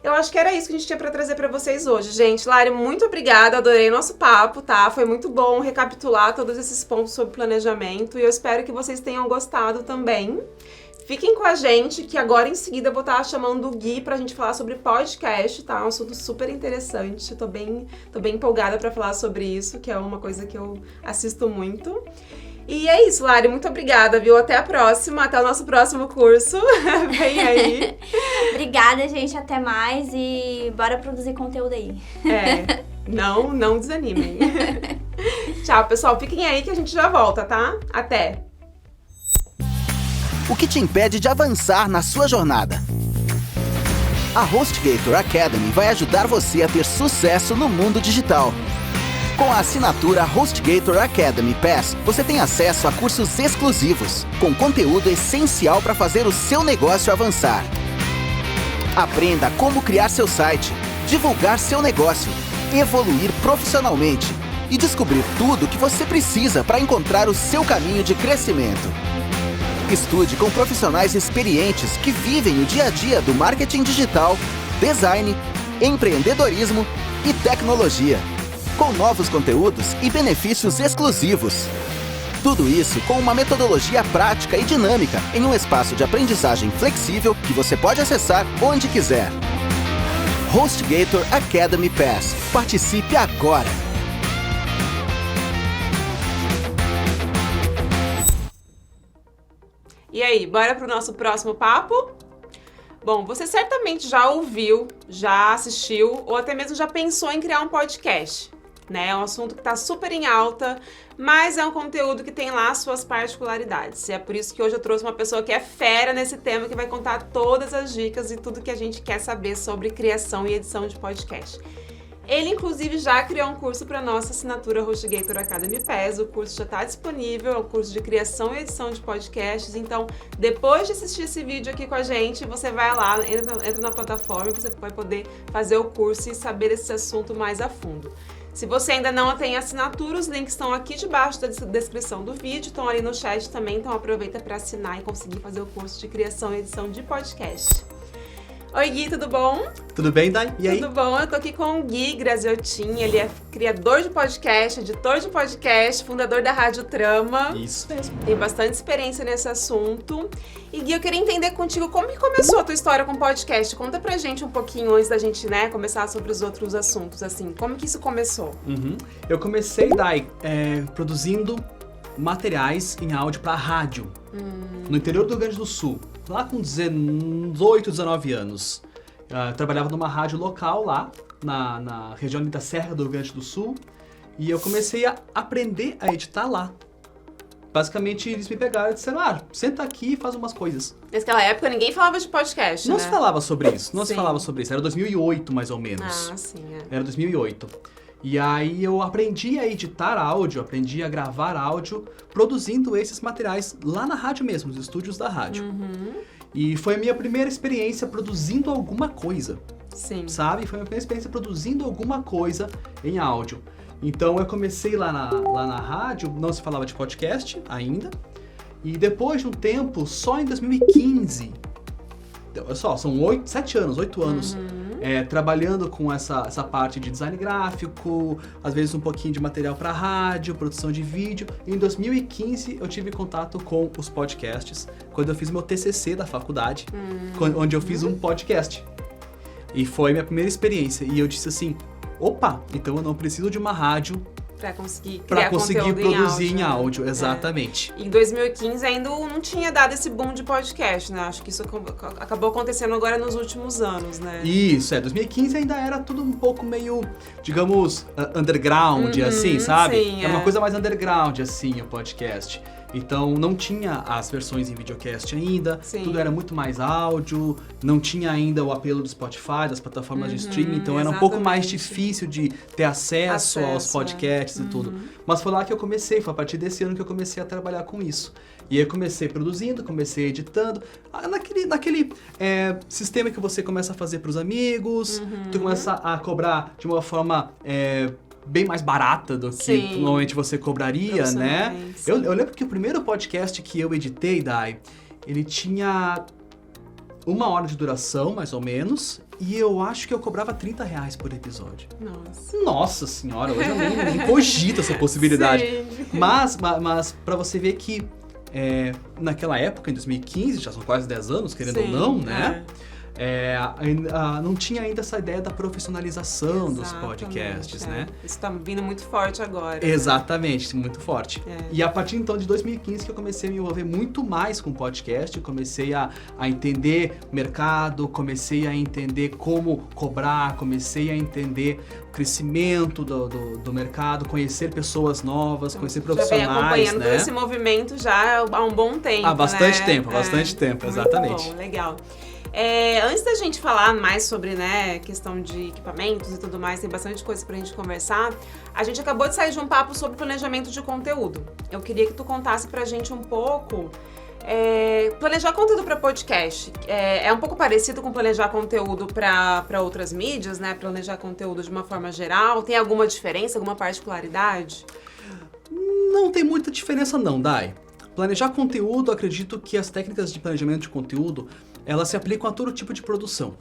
eu acho que era isso que a gente tinha pra trazer pra vocês hoje. Gente, Lari, muito obrigada, adorei nosso papo, tá? Foi muito bom recapitular todos esses pontos sobre planejamento e eu espero que vocês tenham gostado também. Fiquem com a gente, que agora em seguida eu vou estar chamando o Gui pra gente falar sobre podcast, tá? Um assunto super interessante, tô bem empolgada pra falar sobre isso, que é uma coisa que eu assisto muito. E é isso, Lari, muito obrigada, viu? Até a próxima, até o nosso próximo curso. Vem aí. Obrigada, gente, até mais e bora produzir conteúdo aí. Não desanimem. Tchau, pessoal, fiquem aí que a gente já volta, tá? Até! O que te impede de avançar na sua jornada? A HostGator Academy vai ajudar você a ter sucesso no mundo digital. Com a assinatura HostGator Academy PES, você tem acesso a cursos exclusivos, com conteúdo essencial para fazer o seu negócio avançar. Aprenda como criar seu site, divulgar seu negócio, evoluir profissionalmente e descobrir tudo o que você precisa para encontrar o seu caminho de crescimento. Estude com profissionais experientes que vivem o dia a dia do marketing digital, design, empreendedorismo e tecnologia, com novos conteúdos e benefícios exclusivos. Tudo isso com uma metodologia prática e dinâmica em um espaço de aprendizagem flexível que você pode acessar onde quiser. HostGator Academy Pass. Participe agora! E aí, bora pro nosso próximo papo? Bom, você certamente já ouviu, já assistiu ou até mesmo já pensou em criar um podcast, né? É um assunto que tá super em alta, mas é um conteúdo que tem lá suas particularidades. E é por isso que hoje eu trouxe uma pessoa que é fera nesse tema, que vai contar todas as dicas e tudo que a gente quer saber sobre criação e edição de podcast. Ele, inclusive, já criou um curso para nossa assinatura HostGator Academy Pass. O curso já está disponível, é um curso de criação e edição de podcasts. Então, depois de assistir esse vídeo aqui com a gente, você vai lá, entra na plataforma e você vai poder fazer o curso e saber esse assunto mais a fundo. Se você ainda não tem assinatura, os links estão aqui debaixo da descrição do vídeo, estão ali no chat também, então aproveita para assinar e conseguir fazer o curso de criação e edição de podcast. Oi Gui, tudo bom? Tudo bem, Dai? E aí? Tudo bom, eu tô aqui com o Gui Graziotin, ele é criador de podcast, editor de podcast, fundador da Rádio Trama. Isso mesmo. Tem bastante experiência nesse assunto. E Gui, eu queria entender contigo como que começou a tua história com podcast. Conta pra gente um pouquinho antes da gente, né, começar sobre os outros assuntos, assim. Como que isso começou? Eu comecei, Dai, produzindo materiais em áudio pra rádio, no interior do Rio Grande do Sul, lá com 18, 19 anos. Trabalhava numa rádio local lá, na região da Serra do Rio Grande do Sul, e eu comecei a aprender a editar lá. Basicamente, eles me pegaram e disseram, senta aqui e faz umas coisas. Naquela época, ninguém falava de podcast, Não né? se falava sobre isso, Sim. Era 2008, mais ou menos. Ah, sim, Era 2008. E aí eu aprendi a editar áudio, aprendi a gravar áudio, produzindo esses materiais lá na rádio mesmo, nos estúdios da rádio. E foi a minha primeira experiência produzindo alguma coisa, Sim. sabe? Foi a minha primeira experiência produzindo alguma coisa em áudio. Então eu comecei lá na rádio, não se falava de podcast ainda, e depois de um tempo, só em 2015, olha só, são 8 anos, trabalhando com essa parte de design gráfico, às vezes um pouquinho de material para rádio, produção de vídeo. Em 2015 eu tive contato com os podcasts, quando eu fiz meu TCC da faculdade, onde eu fiz um podcast. E foi minha primeira experiência, e eu disse assim, opa, então eu não preciso de uma rádio Pra conseguir criar para conseguir conteúdo produzir em né? áudio, exatamente. Em 2015 ainda não tinha dado esse boom de podcast, né? Acho que isso acabou acontecendo agora nos últimos anos, né? Isso, 2015 ainda era tudo um pouco meio, digamos, underground, assim, sabe? sim, Era uma coisa mais underground, assim, o podcast. Então não tinha as versões em videocast ainda, Sim. tudo era muito mais áudio, não tinha ainda o apelo do Spotify, das plataformas de streaming, então era um pouco mais exatamente. difícil de ter acesso aos podcasts e tudo. Mas foi lá que eu comecei, foi a partir desse ano que eu comecei a trabalhar com isso. E aí eu comecei produzindo, comecei editando, naquele sistema que você começa a fazer pros amigos, tu começa a cobrar de uma forma bem mais barata do que Sim. normalmente você cobraria, né? Profissionalmente, Eu lembro que o primeiro podcast que eu editei, Dai, ele tinha 1 hora de duração, mais ou menos, e eu acho que eu cobrava R$30 por episódio. Nossa. Nossa senhora, hoje eu nem cogito essa possibilidade. Sim. Mas pra você ver que naquela época, em 2015, já são quase 10 anos, querendo ou não, né? Não tinha ainda essa ideia da profissionalização dos podcasts, né? Isso tá vindo muito forte agora. Exatamente, muito forte. É. E a partir então de 2015 que eu comecei a me envolver muito mais com podcast, comecei a entender mercado, comecei a entender como cobrar, comecei a entender o crescimento do mercado, conhecer pessoas novas, conhecer profissionais, já vem acompanhando né? todo esse movimento já há um bom tempo, Há bastante né? tempo, bastante tempo, exatamente. Muito bom, legal. Antes da gente falar mais sobre, né, questão de equipamentos e tudo mais, tem bastante coisa pra gente conversar. A gente acabou de sair de um papo sobre planejamento de conteúdo. Eu queria que tu contasse pra gente um pouco Planejar conteúdo para podcast é um pouco parecido com planejar conteúdo para outras mídias, né? Planejar conteúdo de uma forma geral. Tem alguma diferença, alguma particularidade? Não tem muita diferença não, Dai. Planejar conteúdo, acredito que as técnicas de planejamento de conteúdo, elas se aplicam a todo tipo de produção,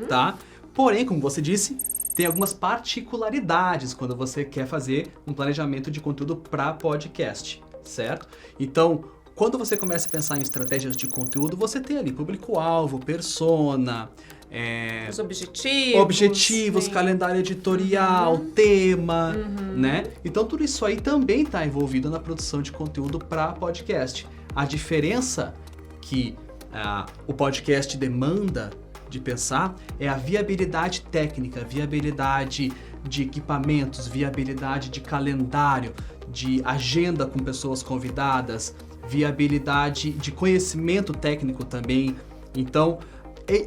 tá? Porém, como você disse, tem algumas particularidades quando você quer fazer um planejamento de conteúdo para podcast, certo? Então, quando você começa a pensar em estratégias de conteúdo, você tem ali público-alvo, persona, os objetivos, sim. Calendário editorial, tema, né? Então tudo isso aí também está envolvido na produção de conteúdo para podcast. A diferença que o podcast demanda de pensar é a viabilidade técnica, viabilidade de equipamentos, viabilidade de calendário, de agenda com pessoas convidadas, viabilidade de conhecimento técnico também. Então,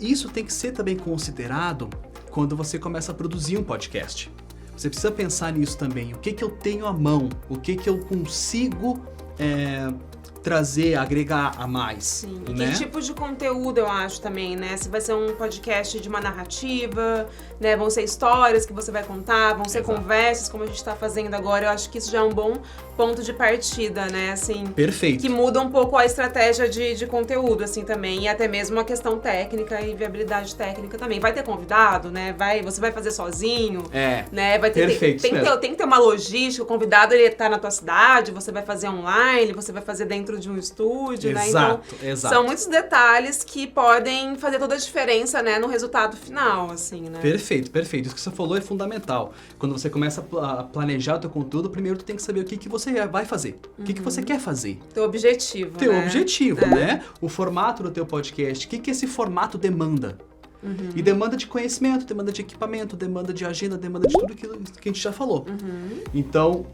isso tem que ser também considerado quando você começa a produzir um podcast. Você precisa pensar nisso também. O que eu tenho à mão? O que eu consigo trazer, agregar a mais? Sim. Né? E que tipo de conteúdo eu acho também, né? Se vai ser um podcast de uma narrativa, né? Vão ser histórias que você vai contar, vão ser conversas, como a gente tá fazendo agora. Eu acho que isso já é um bom ponto de partida, né? Assim, perfeito. Que muda um pouco a estratégia de conteúdo, assim, também. E até mesmo a questão técnica e viabilidade técnica também. Vai ter convidado, né? Você vai fazer sozinho, né? Vai ter, perfeito. Tem que ter uma logística. O convidado, ele tá na tua cidade, você vai fazer online, você vai fazer dentro de um estúdio, né? Então, exato. são muitos detalhes que podem fazer toda a diferença, né? No resultado final, assim, né? Perfeito. Isso que você falou é fundamental. Quando você começa a planejar o teu conteúdo, primeiro tu tem que saber o que você vai fazer. O que você quer fazer. Teu objetivo, Teu né? objetivo, né? O formato do teu podcast. O que esse formato demanda? E demanda de conhecimento, demanda de equipamento, demanda de agenda, demanda de tudo aquilo que a gente já falou. Então,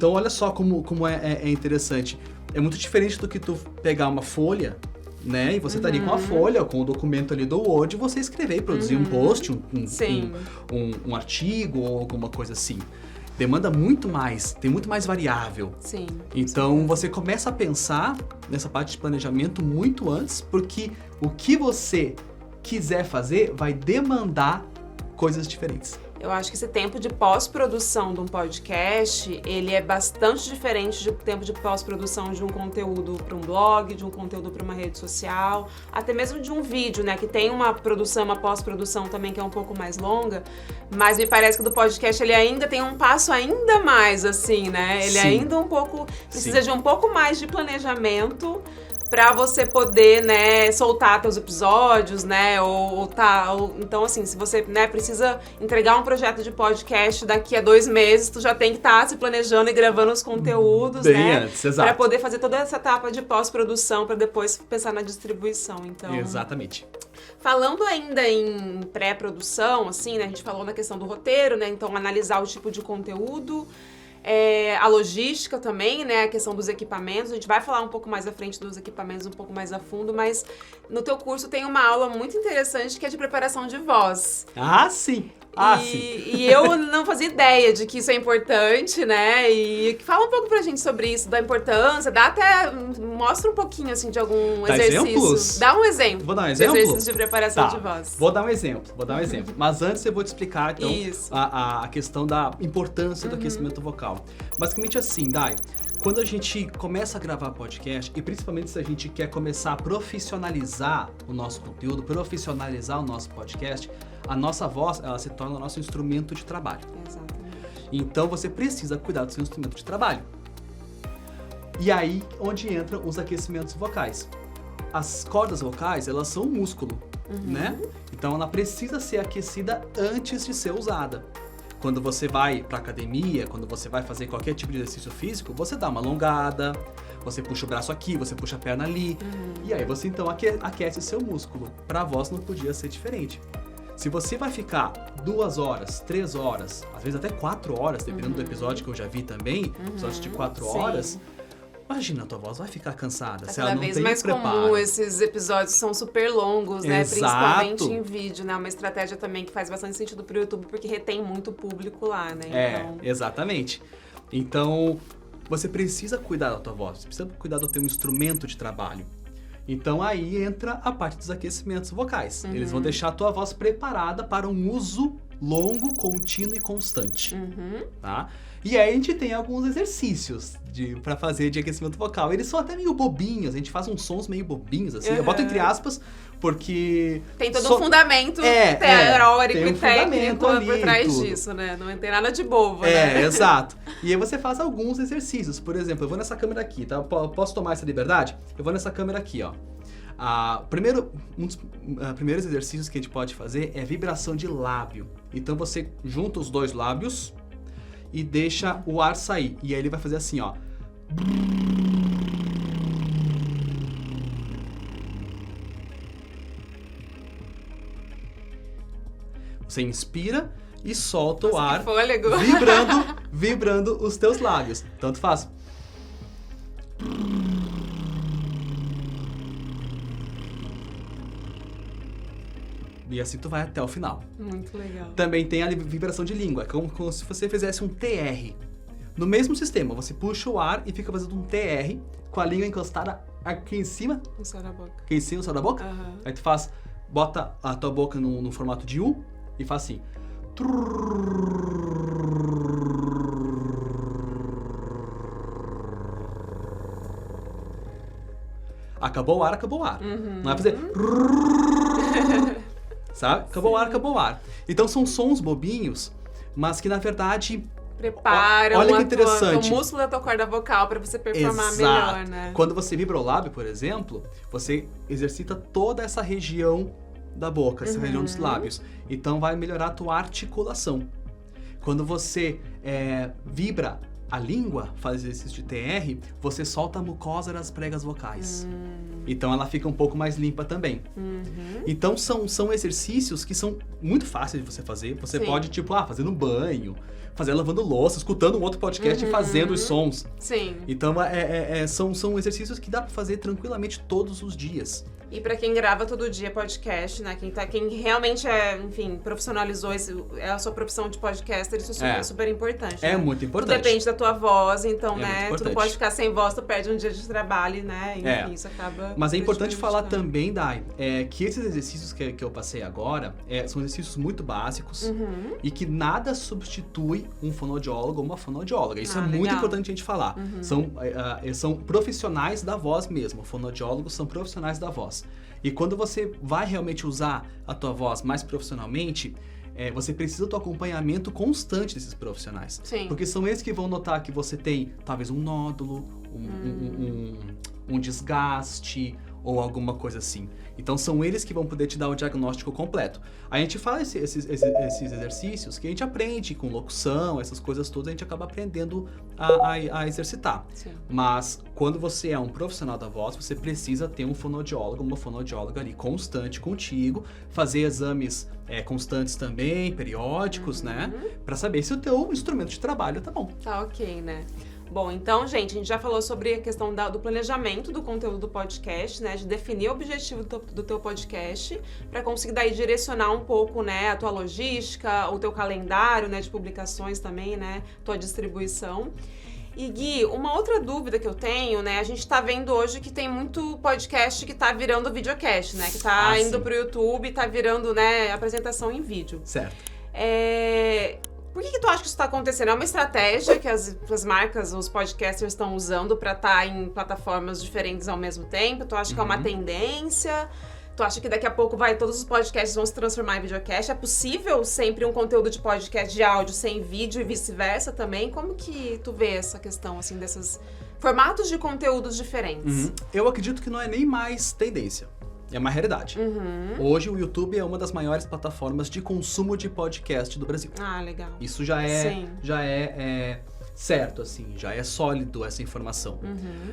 olha só como é interessante. É muito diferente do que tu pegar uma folha, né? E você tá ali com a folha, com o documento ali do Word, e você escrever e produzir um post, um artigo ou alguma coisa assim. Demanda muito mais, tem muito mais variável. Sim. Então você começa a pensar nessa parte de planejamento muito antes, porque o que você quiser fazer vai demandar coisas diferentes. Eu acho que esse tempo de pós-produção de um podcast, ele é bastante diferente do tempo de pós-produção de um conteúdo para um blog, de um conteúdo para uma rede social, até mesmo de um vídeo, né? Que tem uma produção, uma pós-produção também que é um pouco mais longa, mas me parece que do podcast ele ainda tem um passo ainda mais, assim, né? Ele ainda um pouco, precisa de um pouco mais de planejamento pra você poder, né, soltar teus episódios, né, então, assim, se você, né, precisa entregar um projeto de podcast daqui a 2 meses, tu já tem que estar se planejando e gravando os conteúdos, bem né, antes, exato. Pra poder fazer toda essa etapa de pós-produção, pra depois pensar na distribuição, então... Exatamente. Falando ainda em pré-produção, assim, né, a gente falou na questão do roteiro, né, então analisar o tipo de conteúdo, a logística também, né, a questão dos equipamentos, a gente vai falar um pouco mais à frente dos equipamentos, um pouco mais a fundo, mas no teu curso tem uma aula muito interessante que é de preparação de voz. Ah, sim! E eu não fazia ideia de que isso é importante, né? E fala um pouco pra gente sobre isso, da importância, mostra um pouquinho, assim, de algum exercício. Exemplos? Dá um exemplo. Vou dar um exemplo? De exercício de preparação de voz. Vou dar um exemplo. Mas antes eu vou te explicar, então, isso. a questão da importância do aquecimento vocal. Basicamente assim, Dai, quando a gente começa a gravar podcast, e principalmente se a gente quer começar a profissionalizar o nosso conteúdo, profissionalizar o nosso podcast, a nossa voz, ela se torna o nosso instrumento de trabalho. Exatamente. Então você precisa cuidar do seu instrumento de trabalho. E aí, onde entram os aquecimentos vocais. As cordas vocais, elas são um músculo, né? Então ela precisa ser aquecida antes de ser usada. Quando você vai pra academia, quando você vai fazer qualquer tipo de exercício físico, você dá uma alongada, você puxa o braço aqui, você puxa a perna ali, e aí você então aquece o seu músculo. Pra voz não podia ser diferente. Se você vai ficar 2 horas, 3 horas, às vezes até 4 horas, dependendo do episódio que eu já vi também, episódios de 4 horas, imagina, a tua voz vai ficar cansada, se ela não tem preparo. Cada vez mais comum, esses episódios são super longos, né? Exato. Principalmente em vídeo, né? Uma estratégia também que faz bastante sentido pro YouTube, porque retém muito público lá, né? Exatamente. Então, você precisa cuidar da tua voz, você precisa cuidar do teu instrumento de trabalho. Então aí entra a parte dos aquecimentos vocais. Eles vão deixar a tua voz preparada para um uso longo, contínuo e constante, tá? E aí a gente tem alguns exercícios pra fazer de aquecimento vocal. Eles são até meio bobinhos, a gente faz uns sons meio bobinhos, assim. Eu boto entre aspas, porque... Tem todo um fundamento teórico tem um e técnico ali, por trás tudo. disso, né? Não tem nada de bobo, né? Exato. E aí você faz alguns exercícios. Por exemplo, eu vou nessa câmera aqui, tá? Posso tomar essa liberdade? Eu vou nessa câmera aqui, ó. Um dos primeiros exercícios que a gente pode fazer é vibração de lábio. Então você junta os dois lábios e deixa o ar sair. E aí ele vai fazer assim, ó. Você inspira e solta o ar, fôlego. vibrando os teus lábios. Tanto faz. E assim tu vai até o final. Muito legal. Também tem a vibração de língua, como se você fizesse um TR. No mesmo sistema, você puxa o ar e fica fazendo um TR com a língua encostada aqui em cima. No céu da boca. Aqui em cima, no céu da boca. Aí tu bota a tua boca no formato de U e faz assim. Acabou o ar, acabou o ar. Não vai fazer... Sabe? Acabou o ar. Então são sons bobinhos, mas que na verdade... Preparam olha que interessante. o músculo da tua corda vocal para você performar melhor, né? Quando você vibra o lábio, por exemplo, você exercita toda essa região da boca, essa região dos lábios. Então vai melhorar a tua articulação. Quando você vibra a língua, faz exercício de TR, você solta a mucosa das pregas vocais. Então ela fica um pouco mais limpa também. Então são exercícios que são muito fáceis de você fazer. Você pode, tipo, fazer no banho, fazer lavando louça, escutando um outro podcast e fazendo os sons. Sim. Então são exercícios que dá pra fazer tranquilamente todos os dias. E pra quem grava todo dia podcast, né? Quem realmente profissionalizou a sua profissão de podcaster, isso é super importante. É né? muito importante. Tudo depende da tua voz, então, né? Tu não pode ficar sem voz, tu perde um dia de trabalho, né? Enfim, isso acaba... Mas é importante falar também, Dai, que esses exercícios que eu passei agora são exercícios muito básicos e que nada substitui um fonoaudiólogo ou uma fonoaudióloga. Isso é muito importante a gente falar. São profissionais da voz mesmo. Fonoaudiólogos são profissionais da voz. E quando você vai realmente usar a tua voz mais profissionalmente, você precisa do acompanhamento constante desses profissionais. Sim. Porque são eles que vão notar que você tem talvez um nódulo, um desgaste ou alguma coisa assim. Então são eles que vão poder te dar o diagnóstico completo. A gente faz esses exercícios que a gente aprende com locução, essas coisas todas, a gente acaba aprendendo a exercitar. Sim. Mas quando você é um profissional da voz, você precisa ter um fonoaudiólogo, uma fonoaudióloga ali constante contigo, fazer exames constantes também, periódicos, né? Pra saber se o teu instrumento de trabalho tá bom. Tá ok, né? Bom, então, gente, a gente já falou sobre a questão do planejamento do conteúdo do podcast, né? De definir o objetivo do teu podcast, para conseguir daí direcionar um pouco, né? A tua logística, o teu calendário, né? De publicações também, né? Tua distribuição. E Gui, uma outra dúvida que eu tenho, né? A gente tá vendo hoje que tem muito podcast que tá virando videocast, né? Que tá indo pro YouTube, tá virando, né? Apresentação em vídeo. Certo. Por que tu acha que isso está acontecendo? É uma estratégia que as marcas, os podcasters estão usando para estar em plataformas diferentes ao mesmo tempo? Tu acha que é uma tendência? Tu acha que daqui a pouco todos os podcasts vão se transformar em videocast? É possível sempre um conteúdo de podcast de áudio sem vídeo e vice-versa também? Como que tu vê essa questão, assim, desses formatos de conteúdos diferentes? Eu acredito que não é nem mais tendência. É uma realidade. Hoje o YouTube é uma das maiores plataformas de consumo de podcast do Brasil. Ah, legal. Isso já é certo, assim, já é sólido essa informação.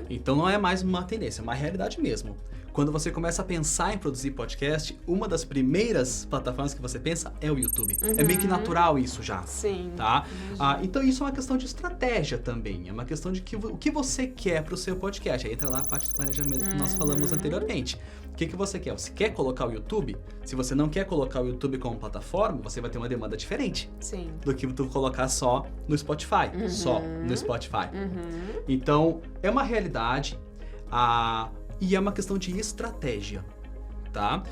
Então não é mais uma tendência, é uma realidade mesmo. Quando você começa a pensar em produzir podcast, uma das primeiras plataformas que você pensa é o YouTube. É meio que natural isso já. Sim. Tá? Então isso é uma questão de estratégia também. É uma questão de o que você quer pro seu podcast. Aí entra lá a parte do planejamento que nós falamos anteriormente. O que você quer? Você quer colocar o YouTube? Se você não quer colocar o YouTube como plataforma, você vai ter uma demanda diferente. Sim. Do que tu colocar só no Spotify. Só no Spotify. Então, é uma realidade. E é uma questão de estratégia, tá?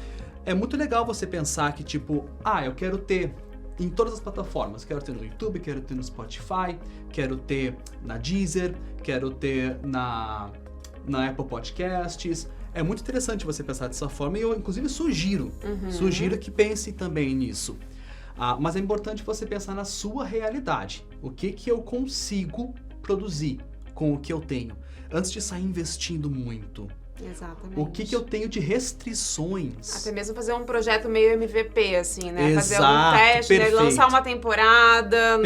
É muito legal você pensar que, tipo, eu quero ter em todas as plataformas. Quero ter no YouTube, quero ter no Spotify, quero ter na Deezer, quero ter na Apple Podcasts. É muito interessante você pensar dessa forma e eu, inclusive, sugiro que pense também nisso. Mas é importante você pensar na sua realidade. O que eu consigo produzir com o que eu tenho, antes de sair investindo muito. Exatamente. O que eu tenho de restrições. Até mesmo fazer um projeto meio MVP, assim, né? Exato, fazer algum teste, né? Lançar uma temporada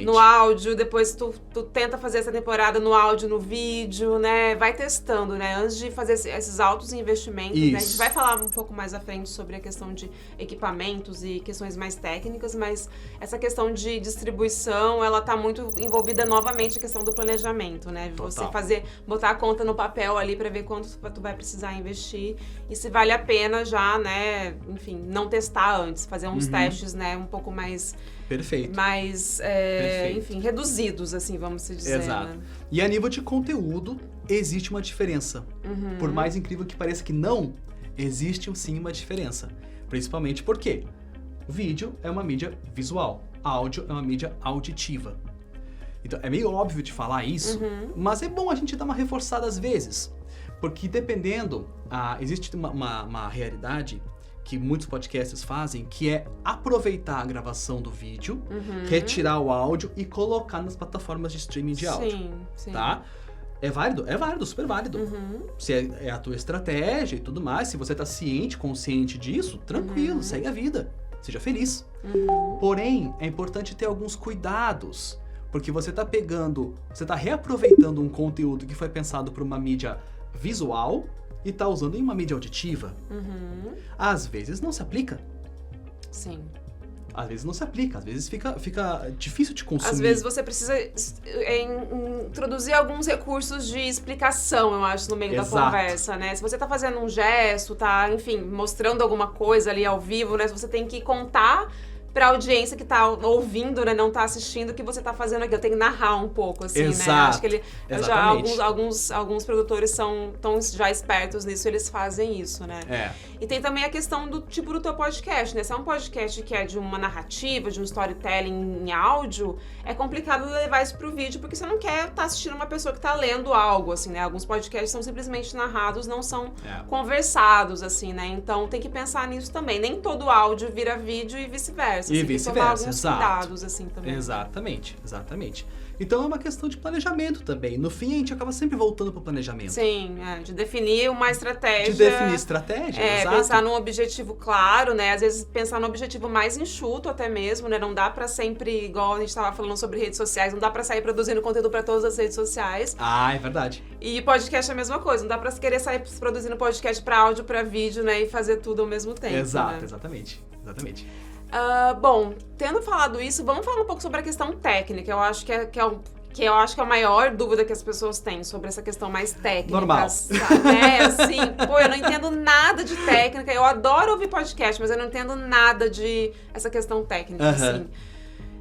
no áudio, depois tu tenta fazer essa temporada no áudio, no vídeo, né? Vai testando, né? Antes de fazer esses altos investimentos, né? A gente vai falar um pouco mais à frente sobre a questão de equipamentos e questões mais técnicas, mas essa questão de distribuição, ela tá muito envolvida novamente a questão do planejamento, né? Total. Você botar a conta no papel ali pra ver quanto tu vai precisar investir e se vale a pena já, né, enfim, não testar antes, fazer uns testes, né, um pouco mais... Perfeito. Mais, enfim, reduzidos, assim, vamos se dizer. Exato. Né? E a nível de conteúdo, existe uma diferença. Por mais incrível que pareça que não, existe sim uma diferença. Principalmente porque o vídeo é uma mídia visual, áudio é uma mídia auditiva. Então, é meio óbvio de falar isso, mas é bom a gente dar uma reforçada às vezes. Porque dependendo, existe uma realidade que muitos podcasts fazem, que é aproveitar a gravação do vídeo, retirar o áudio e colocar nas plataformas de streaming de áudio. Sim. Tá? É válido? É válido, super válido. Se é a tua estratégia e tudo mais, se você tá consciente disso, tranquilo, segue a vida. Seja feliz. Porém, é importante ter alguns cuidados, porque você tá reaproveitando um conteúdo que foi pensado para uma mídia visual e tá usando em uma mídia auditiva. Às vezes não se aplica. Sim. Às vezes não se aplica, às vezes fica difícil de consumir. Às vezes você precisa introduzir alguns recursos de explicação, eu acho, no meio da conversa, né? Se você tá fazendo um gesto, tá, enfim, mostrando alguma coisa ali ao vivo, né? Você tem que contar pra audiência que tá ouvindo, né, não tá assistindo, o que você tá fazendo aqui. Eu tenho que narrar um pouco, assim, Exato. né? Acho que alguns produtores tão já espertos nisso, eles fazem isso, né? E tem também a questão do tipo do teu podcast, né? Se é um podcast que é de uma narrativa, de um storytelling em áudio, é complicado levar isso pro vídeo, porque você não quer estar assistindo uma pessoa que tá lendo algo, assim, né? Alguns podcasts são simplesmente narrados, não são conversados, assim, né? Então tem que pensar nisso também. Nem todo áudio vira vídeo e vice-versa. E vice-versa, alguns cuidados, assim, também. Exatamente. Então é uma questão de planejamento também. No fim, a gente acaba sempre voltando pro planejamento. Sim, de definir uma estratégia. De definir estratégia, exato. Pensar num objetivo claro, né? Às vezes pensar num objetivo mais enxuto até mesmo, né? Não dá pra sempre, igual a gente tava falando sobre redes sociais, não dá pra sair produzindo conteúdo pra todas as redes sociais. É verdade. E podcast é a mesma coisa, não dá pra querer sair produzindo podcast pra áudio, pra vídeo, né? E fazer tudo ao mesmo tempo. Exato, né? exatamente. Bom, tendo falado isso, vamos falar um pouco sobre a questão técnica. Eu acho que é a maior dúvida que as pessoas têm sobre essa questão mais técnica. Normal. Né? Assim, eu não entendo nada de técnica. Eu adoro ouvir podcast, mas eu não entendo nada de essa questão técnica, assim.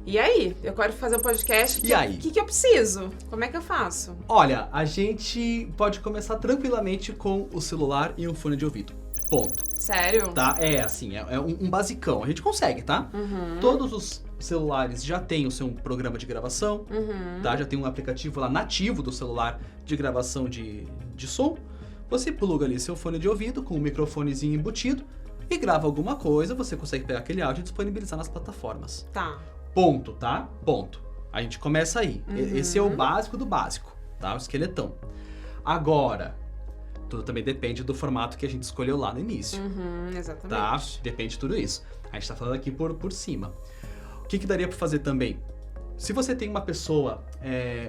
E aí? Eu quero fazer um podcast. O que eu preciso? Como é que eu faço? Olha, a gente pode começar tranquilamente com o celular e um fone de ouvido. Ponto. Sério? Tá? É um basicão. A gente consegue, tá? Todos os celulares já têm o seu programa de gravação, tá? Já tem um aplicativo lá nativo do celular de gravação de som. Você pluga ali seu fone de ouvido com um microfonezinho embutido e grava alguma coisa, você consegue pegar aquele áudio e disponibilizar nas plataformas. Tá. Ponto, tá? Ponto. A gente começa aí. Esse é o básico do básico, tá? O esqueletão. Agora, tudo também depende do formato que a gente escolheu lá no início. Exatamente. Tá? Depende de tudo isso. A gente tá falando aqui por cima. O que daria pra fazer também? Se você tem uma pessoa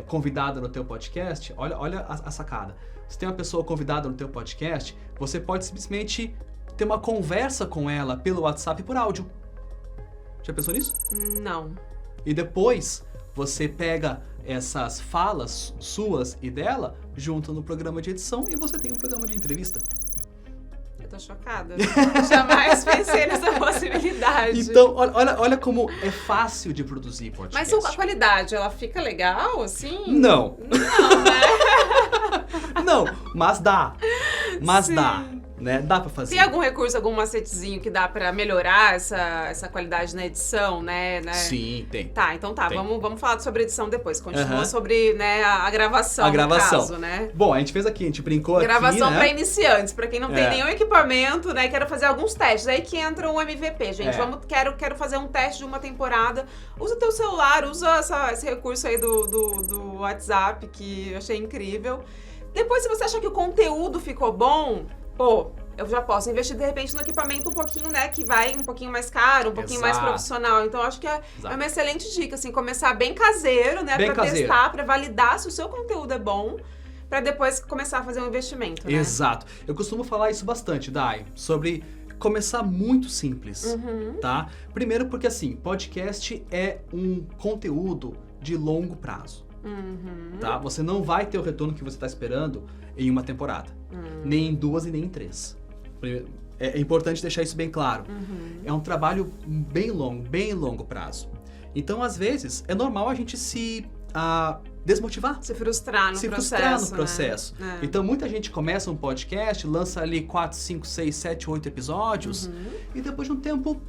convidada no teu podcast, olha a sacada. Se tem uma pessoa convidada no teu podcast, você pode simplesmente ter uma conversa com ela pelo WhatsApp por áudio. Já pensou nisso? Não. E depois você pega essas falas suas e dela, junta no programa de edição e você tem um programa de entrevista. Eu tô chocada. Jamais pensei nessa possibilidade. Então, olha como é fácil de produzir podcast. Mas a qualidade, ela fica legal, assim? Não. Não, né? não, mas dá. Mas Sim. dá, né? Dá pra fazer. Tem algum recurso, algum macetezinho que dá pra melhorar essa qualidade na edição, né? Sim, tem. Tá, então tá, Tem. vamos falar sobre edição depois. Continua Aham. sobre, né, a gravação, A gravação. no caso, né? Bom, a gente fez aqui, a gente brincou Gravação aqui, pra né? iniciantes, pra quem não tem É. nenhum equipamento, né? Quero fazer alguns testes. Aí que entra o MVP, gente. É. Quero fazer um teste de uma temporada. Usa teu celular, usa esse recurso aí do WhatsApp, que eu achei incrível. Depois, se você achar que o conteúdo ficou bom, pô, eu já posso investir, de repente, no equipamento um pouquinho, né, que vai um pouquinho mais caro, um pouquinho mais Exato. profissional. Então, acho que é Exato. uma excelente dica, assim, começar bem caseiro, né, Bem pra caseiro. testar, pra validar se o seu conteúdo é bom, pra depois começar a fazer um investimento, né? Exato. Eu costumo falar isso bastante, Dai, sobre começar muito simples, Uhum. tá? Primeiro porque, assim, podcast é um conteúdo de longo prazo, Uhum. tá? Você não vai ter o retorno que você está esperando em uma temporada, nem em 2 e nem em 3. É importante deixar isso bem claro. Uhum. É um trabalho bem longo prazo. Então, às vezes, é normal a gente se desmotivar. Se frustrar no Se processo. frustrar no né? processo. É. Então, muita gente começa um podcast, lança ali 4, 5, 6, 7, 8 episódios, Uhum. e depois de um tempo,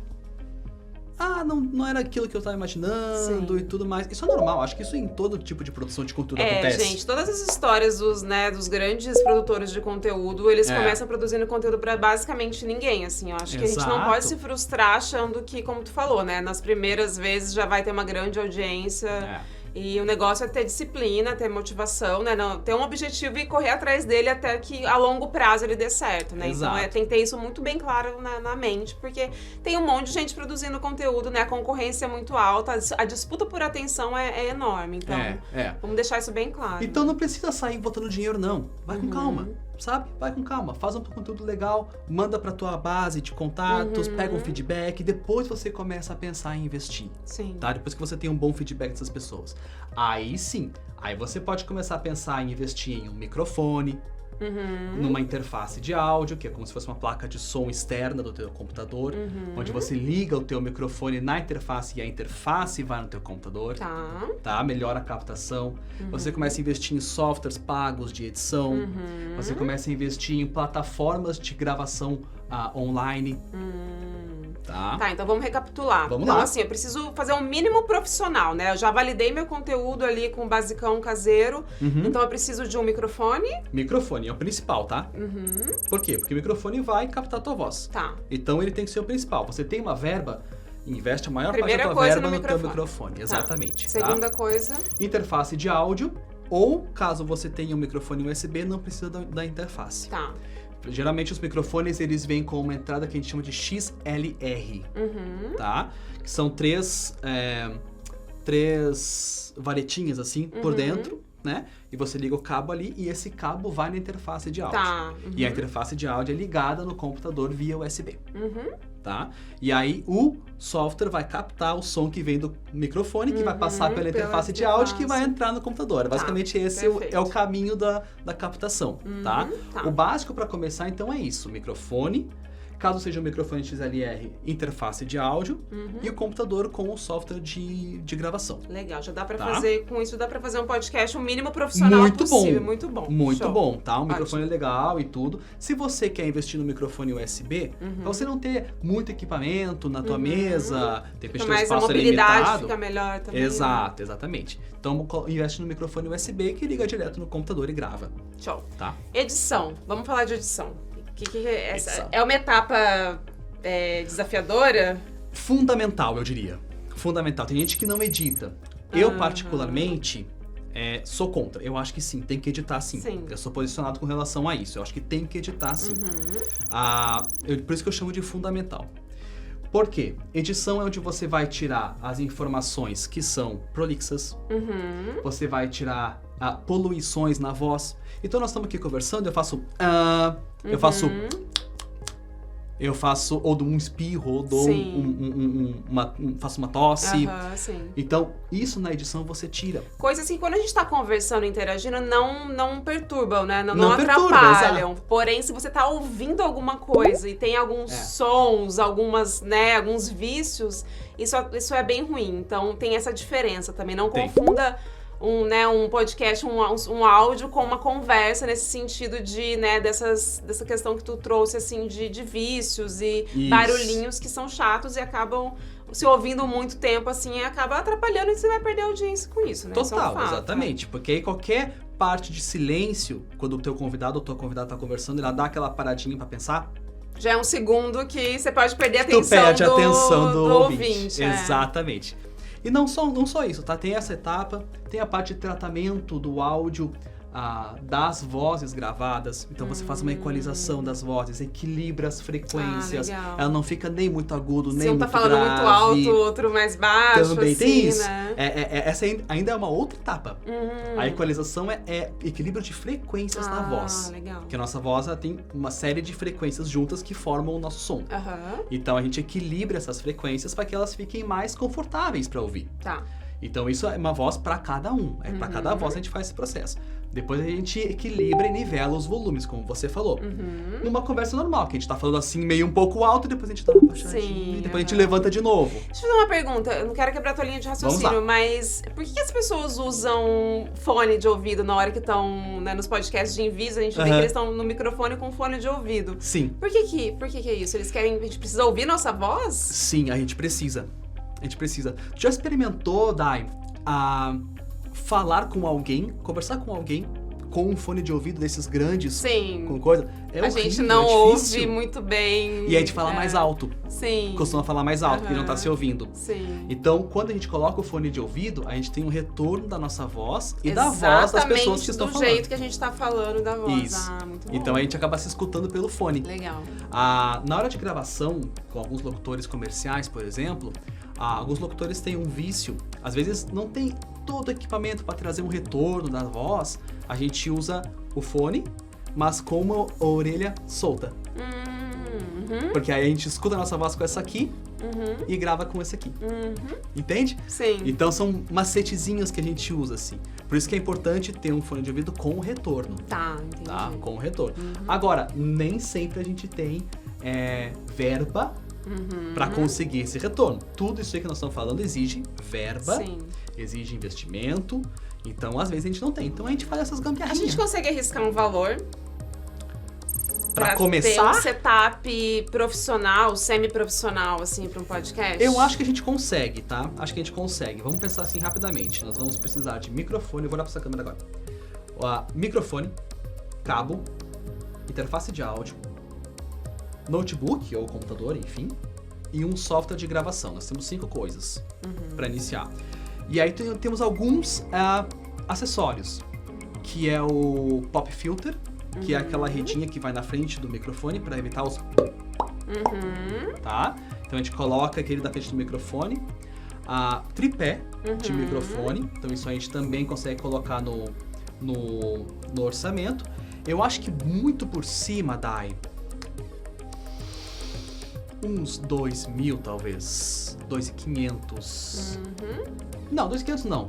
não era aquilo que eu estava imaginando Sim. e tudo mais. Isso é normal, acho que isso em todo tipo de produção de conteúdo acontece. Gente, todas as histórias dos grandes produtores de conteúdo, eles começam produzindo conteúdo pra basicamente ninguém, assim. Eu acho que a gente não Exato. pode se frustrar achando que, como tu falou, né, nas primeiras vezes já vai ter uma grande audiência. É. E o negócio é ter disciplina, ter motivação, né? Não, ter um objetivo e correr atrás dele até que a longo prazo ele dê certo, né? Exato. Então tem que ter isso muito bem claro na mente, porque tem um monte de gente produzindo conteúdo, né? A concorrência é muito alta, a disputa por atenção é enorme. Então, vamos deixar isso bem claro. Então não precisa sair botando dinheiro, não. Vai com Uhum. calma, sabe? Vai com calma. Faz um conteúdo legal, manda pra tua base de contatos, pega um feedback, depois você começa a pensar em investir, Sim. tá? Depois que você tem um bom feedback dessas pessoas. Aí sim, aí você pode começar a pensar em investir em um microfone, numa interface de áudio, que é como se fosse uma placa de som externa do teu computador, onde você liga o teu microfone na interface e a interface vai no teu computador. Tá? Melhora a captação. Você começa a investir em softwares pagos de edição. Você começa a investir em plataformas de gravação online. Tá? Tá, então vamos recapitular. Vamos então, lá. assim, eu preciso fazer um mínimo profissional, né? Eu já validei meu conteúdo ali com o basicão caseiro. Então eu preciso de um microfone. Microfone é o principal, tá? Por quê? Porque o microfone vai captar a tua voz. Tá. Então ele tem que ser o principal. Você tem uma verba, investe a maior Primeira parte da tua coisa verba no no teu microfone. microfone. Exatamente. Tá? Segunda coisa. Interface de áudio, ou caso você tenha um microfone USB, não precisa da interface. Tá. Geralmente os microfones eles vêm com uma entrada que a gente chama de XLR, tá? Que são três varetinhas assim por dentro, né? E você liga o cabo ali e esse cabo vai na interface de áudio. Tá. E a interface de áudio é ligada no computador via USB, tá? E aí o software vai captar o som que vem do microfone, que vai passar pela interface de áudio, que vai entrar no computador. Basicamente esse é o caminho da captação, tá? O básico para começar então é isso, microfone, caso seja um microfone XLR, interface de áudio e o computador com o software de gravação. Legal, já dá pra Tá? fazer, com isso dá pra fazer um podcast o mínimo profissional Muito possível. bom. Muito bom. Muito Show. bom, tá? Um microfone Ótimo. legal e tudo. Se você quer investir no microfone USB, pra você não ter muito equipamento na tua mesa, de repente teu Mas a espaço é mobilidade limitado. fica melhor também. Exato, exatamente. Então investe no microfone USB que liga direto no computador e grava, Show. tá? Edição. Vamos falar de edição. Que é essa? Edição. É uma etapa desafiadora? Fundamental, eu diria. Fundamental. Tem gente que não edita. Eu, particularmente, sou contra. Eu acho que sim, tem que editar sim. Sim. Eu sou posicionado com relação a isso. Eu acho que tem que editar sim. Por isso que eu chamo de fundamental. Por quê? Edição é onde você vai tirar as informações que são prolixas, você vai tirar poluições na voz. Então nós estamos aqui conversando, eu faço eu faço ou dou um espirro, ou dou faço uma tosse. Sim. Então, isso na edição você tira. Coisa assim, quando a gente tá conversando, interagindo, não perturbam, né? Não perturba, atrapalham. Porém, se você tá ouvindo alguma coisa e tem alguns sons, alguns vícios, isso é bem ruim. Então, tem essa diferença também. Não confunda um podcast, um áudio com uma conversa nesse sentido de, né, dessa questão que tu trouxe, assim, de vícios e Isso. barulhinhos que são chatos e acabam se ouvindo muito tempo, assim, acaba atrapalhando e você vai perder audiência com isso, né? Isso é um Total, fato, exatamente. Porque aí qualquer parte de silêncio, quando o teu convidado ou tua convidada tá conversando, ela dá aquela paradinha pra pensar. Já é um segundo que você pode perder a Tu atenção, perde a atenção do ouvinte. Exatamente. E não só isso, tá? Tem essa etapa, tem a parte de tratamento do áudio, das vozes gravadas. Então você faz uma equalização das vozes, equilibra as frequências. legal. Ela não fica nem muito agudo, Se nem um muito tá falando grave. muito alto, o outro mais baixo, Também assim, tem isso. né? Essa ainda é uma outra etapa. A equalização é equilíbrio de frequências na voz. Legal. Porque a nossa voz ela tem uma série de frequências juntas que formam o nosso som. Aham, Então a gente equilibra essas frequências para que elas fiquem mais confortáveis para ouvir. tá. Então isso é uma voz para cada um. Para cada voz a gente faz esse processo. Depois a gente equilibra e nivela os volumes, como você falou. Numa conversa normal, que a gente tá falando assim meio um pouco alto e depois a gente dá uma baixadinha. Sim, E depois a gente levanta de novo. Deixa eu fazer uma pergunta, eu não quero quebrar a tua linha de raciocínio, mas por que as pessoas usam fone de ouvido na hora que estão, né, nos podcasts de Invisa? A gente vê que eles estão no microfone com fone de ouvido. Sim. Por que é isso? Eles querem, a gente precisa ouvir nossa voz? Sim, a gente precisa. A gente precisa. Tu já experimentou, Dai, falar com alguém, conversar com alguém com um fone de ouvido desses grandes? Sim. Com coisa? É A horrível, gente não é difícil. ouve muito bem. E a gente fala mais alto. Sim. Costuma falar mais alto, porque não tá se ouvindo. Sim. Então, quando a gente coloca o fone de ouvido, a gente tem um retorno da nossa voz e da voz das pessoas que estão do falando. jeito que a gente tá falando da voz. Isso. Muito bom. Então a gente acaba se escutando pelo fone. Legal. Na hora de gravação, com alguns locutores comerciais, por exemplo, alguns locutores têm um vício. Às vezes não tem todo o equipamento para trazer um retorno da voz. A gente usa o fone, mas com uma orelha solta. Porque aí a gente escuta a nossa voz com essa aqui e grava com essa aqui. Entende? Sim. Então são macetezinhos que a gente usa, assim. Por isso que é importante ter um fone de ouvido com retorno. Tá, entendi. Tá? Com retorno. Agora, nem sempre a gente tem verba para conseguir esse retorno. Tudo isso aí que nós estamos falando exige verba, Sim. exige investimento. Então, às vezes, a gente não tem. Então, a gente faz essas A gambiarrinhas. gente consegue arriscar um valor Pra ter começar, um setup profissional, semi-profissional, assim, pra um podcast? eu acho que a gente consegue, tá? Acho que a gente consegue. Vamos pensar assim rapidamente. Nós vamos precisar de microfone. Eu vou olhar pra essa câmera agora. Microfone, cabo, interface de áudio, notebook ou computador, enfim, e um software de gravação. Nós temos 5 coisas para iniciar. E aí temos alguns acessórios, que é o pop filter, que é aquela redinha que vai na frente do microfone para evitar os... Tá? Então a gente coloca aquele da frente do microfone. Tripé de microfone, então isso a gente também consegue colocar no orçamento. Eu acho que muito por cima, Dai, uns 2.000 talvez, 2.500. Não, 2.500 não.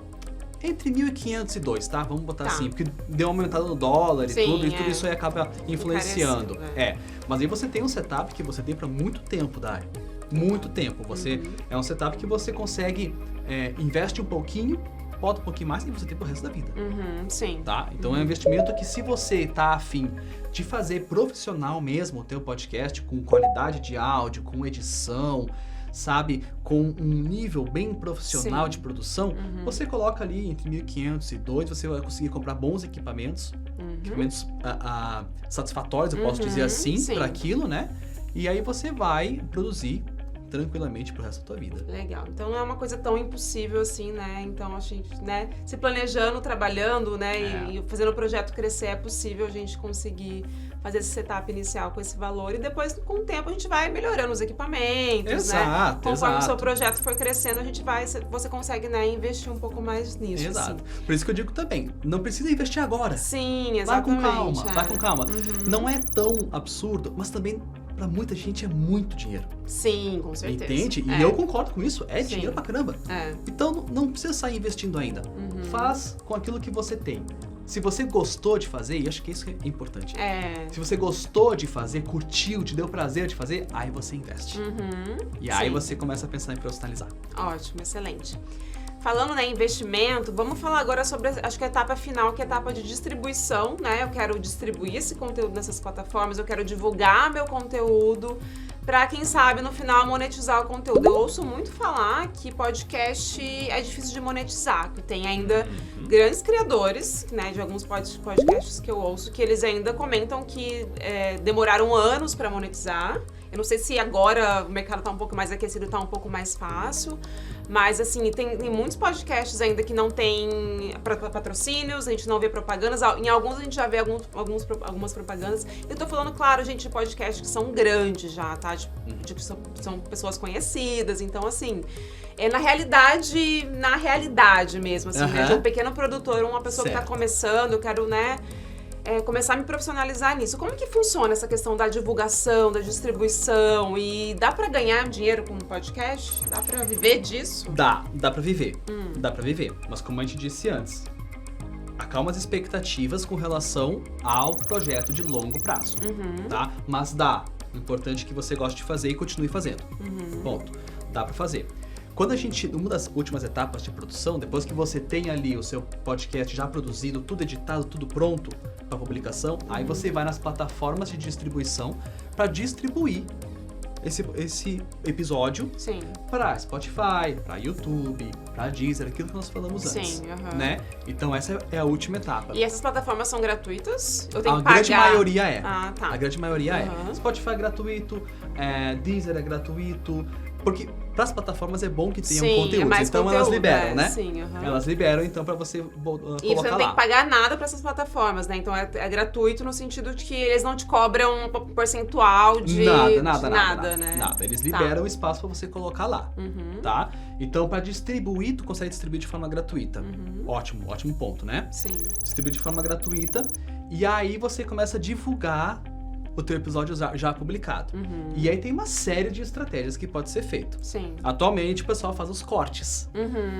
Entre 1.500 e 2, tá? Vamos botar assim, porque deu uma aumentada no dólar Sim, e tudo isso aí acaba influenciando. Encarecendo, Mas aí você tem um setup que você tem para muito tempo, Dai. Muito tempo. Você é um setup que você consegue, investe um pouquinho, bota um pouquinho mais e você tem pro resto da vida. Sim. Tá? Então é um investimento que, se você tá afim de fazer profissional mesmo o teu podcast, com qualidade de áudio, com edição, sabe, com um nível bem profissional Sim. de produção, você coloca ali entre 1.500 e 2, você vai conseguir comprar bons equipamentos, equipamentos satisfatórios, eu posso dizer assim, Sim. para aquilo, né? E aí você vai produzir tranquilamente pro resto da tua vida. Legal. Então não é uma coisa tão impossível assim, né? Então a gente, né, se planejando, trabalhando, né, e fazendo o projeto crescer, é possível a gente conseguir fazer esse setup inicial com esse valor e depois, com o tempo, a gente vai melhorando os equipamentos, Exato, né? Conforme o seu exato. projeto for crescendo, você consegue, né, investir um pouco mais nisso. Exato. Por isso que eu digo também, não precisa investir agora. Sim, Vai exatamente. com calma, vai com calma. Não é tão absurdo, mas também pra muita gente é muito dinheiro. Sim, com certeza. Entende? E eu concordo com isso, é Sim. dinheiro pra caramba. Então não precisa sair investindo ainda. Faz com aquilo que você tem. Se você gostou de fazer, e acho que isso é importante. Se você gostou de fazer, curtiu, te deu prazer de fazer, aí você investe. E aí Sim. você começa a pensar em profissionalizar. Ótimo, excelente. Falando, né, em investimento, vamos falar agora sobre, acho que a etapa final, que é a etapa de distribuição, né? Eu quero distribuir esse conteúdo nessas plataformas, eu quero divulgar meu conteúdo para, quem sabe, no final monetizar o conteúdo. Eu ouço muito falar que podcast é difícil de monetizar, que tem ainda grandes criadores, né, de alguns podcasts que eu ouço, que eles ainda comentam que demoraram anos para monetizar. Eu não sei se agora o mercado tá um pouco mais aquecido, tá um pouco mais fácil. Mas, assim, tem muitos podcasts ainda que não tem patrocínios, a gente não vê propagandas. Em alguns a gente já vê algumas propagandas. Eu tô falando, claro, gente, de podcasts que são grandes já, tá? De que são pessoas conhecidas. Então, assim, na realidade mesmo, assim, né? De um pequeno produtor, uma pessoa que tá começando, eu quero, né, começar a me profissionalizar nisso. Como que funciona essa questão da divulgação, da distribuição? E dá pra ganhar dinheiro com um podcast? Dá pra viver disso? Dá pra viver. Dá pra viver. Mas como a gente disse antes, acalma as expectativas com relação ao projeto de longo prazo, tá? Mas dá. O importante é que você goste de fazer e continue fazendo. Ponto. Dá pra fazer. Uma das últimas etapas de produção, depois que você tem ali o seu podcast já produzido, tudo editado, tudo pronto para publicação, aí você vai nas plataformas de distribuição para distribuir esse episódio para Spotify, para YouTube, para Deezer, aquilo que nós falamos antes, né? Então essa é a última etapa. E essas plataformas são gratuitas? Eu tenho que A pagar? grande maioria é. Ah, tá. A grande maioria é. Spotify é gratuito, Deezer é gratuito, porque para as plataformas é bom que tenham conteúdo, então conteúdo, elas liberam, né? Sim, Elas liberam então para você colocar lá. E você não tem que pagar nada para essas plataformas, né? Então é gratuito no sentido de que eles não te cobram um percentual de nada, né? Nada. Eles liberam o espaço para você colocar lá, tá? Então para distribuir, tu consegue distribuir de forma gratuita. Ótimo ponto, né? Sim. Distribuir de forma gratuita e aí você começa a divulgar o teu episódio já publicado. E aí tem uma série de estratégias que pode ser feito. Sim. Atualmente o pessoal faz os cortes,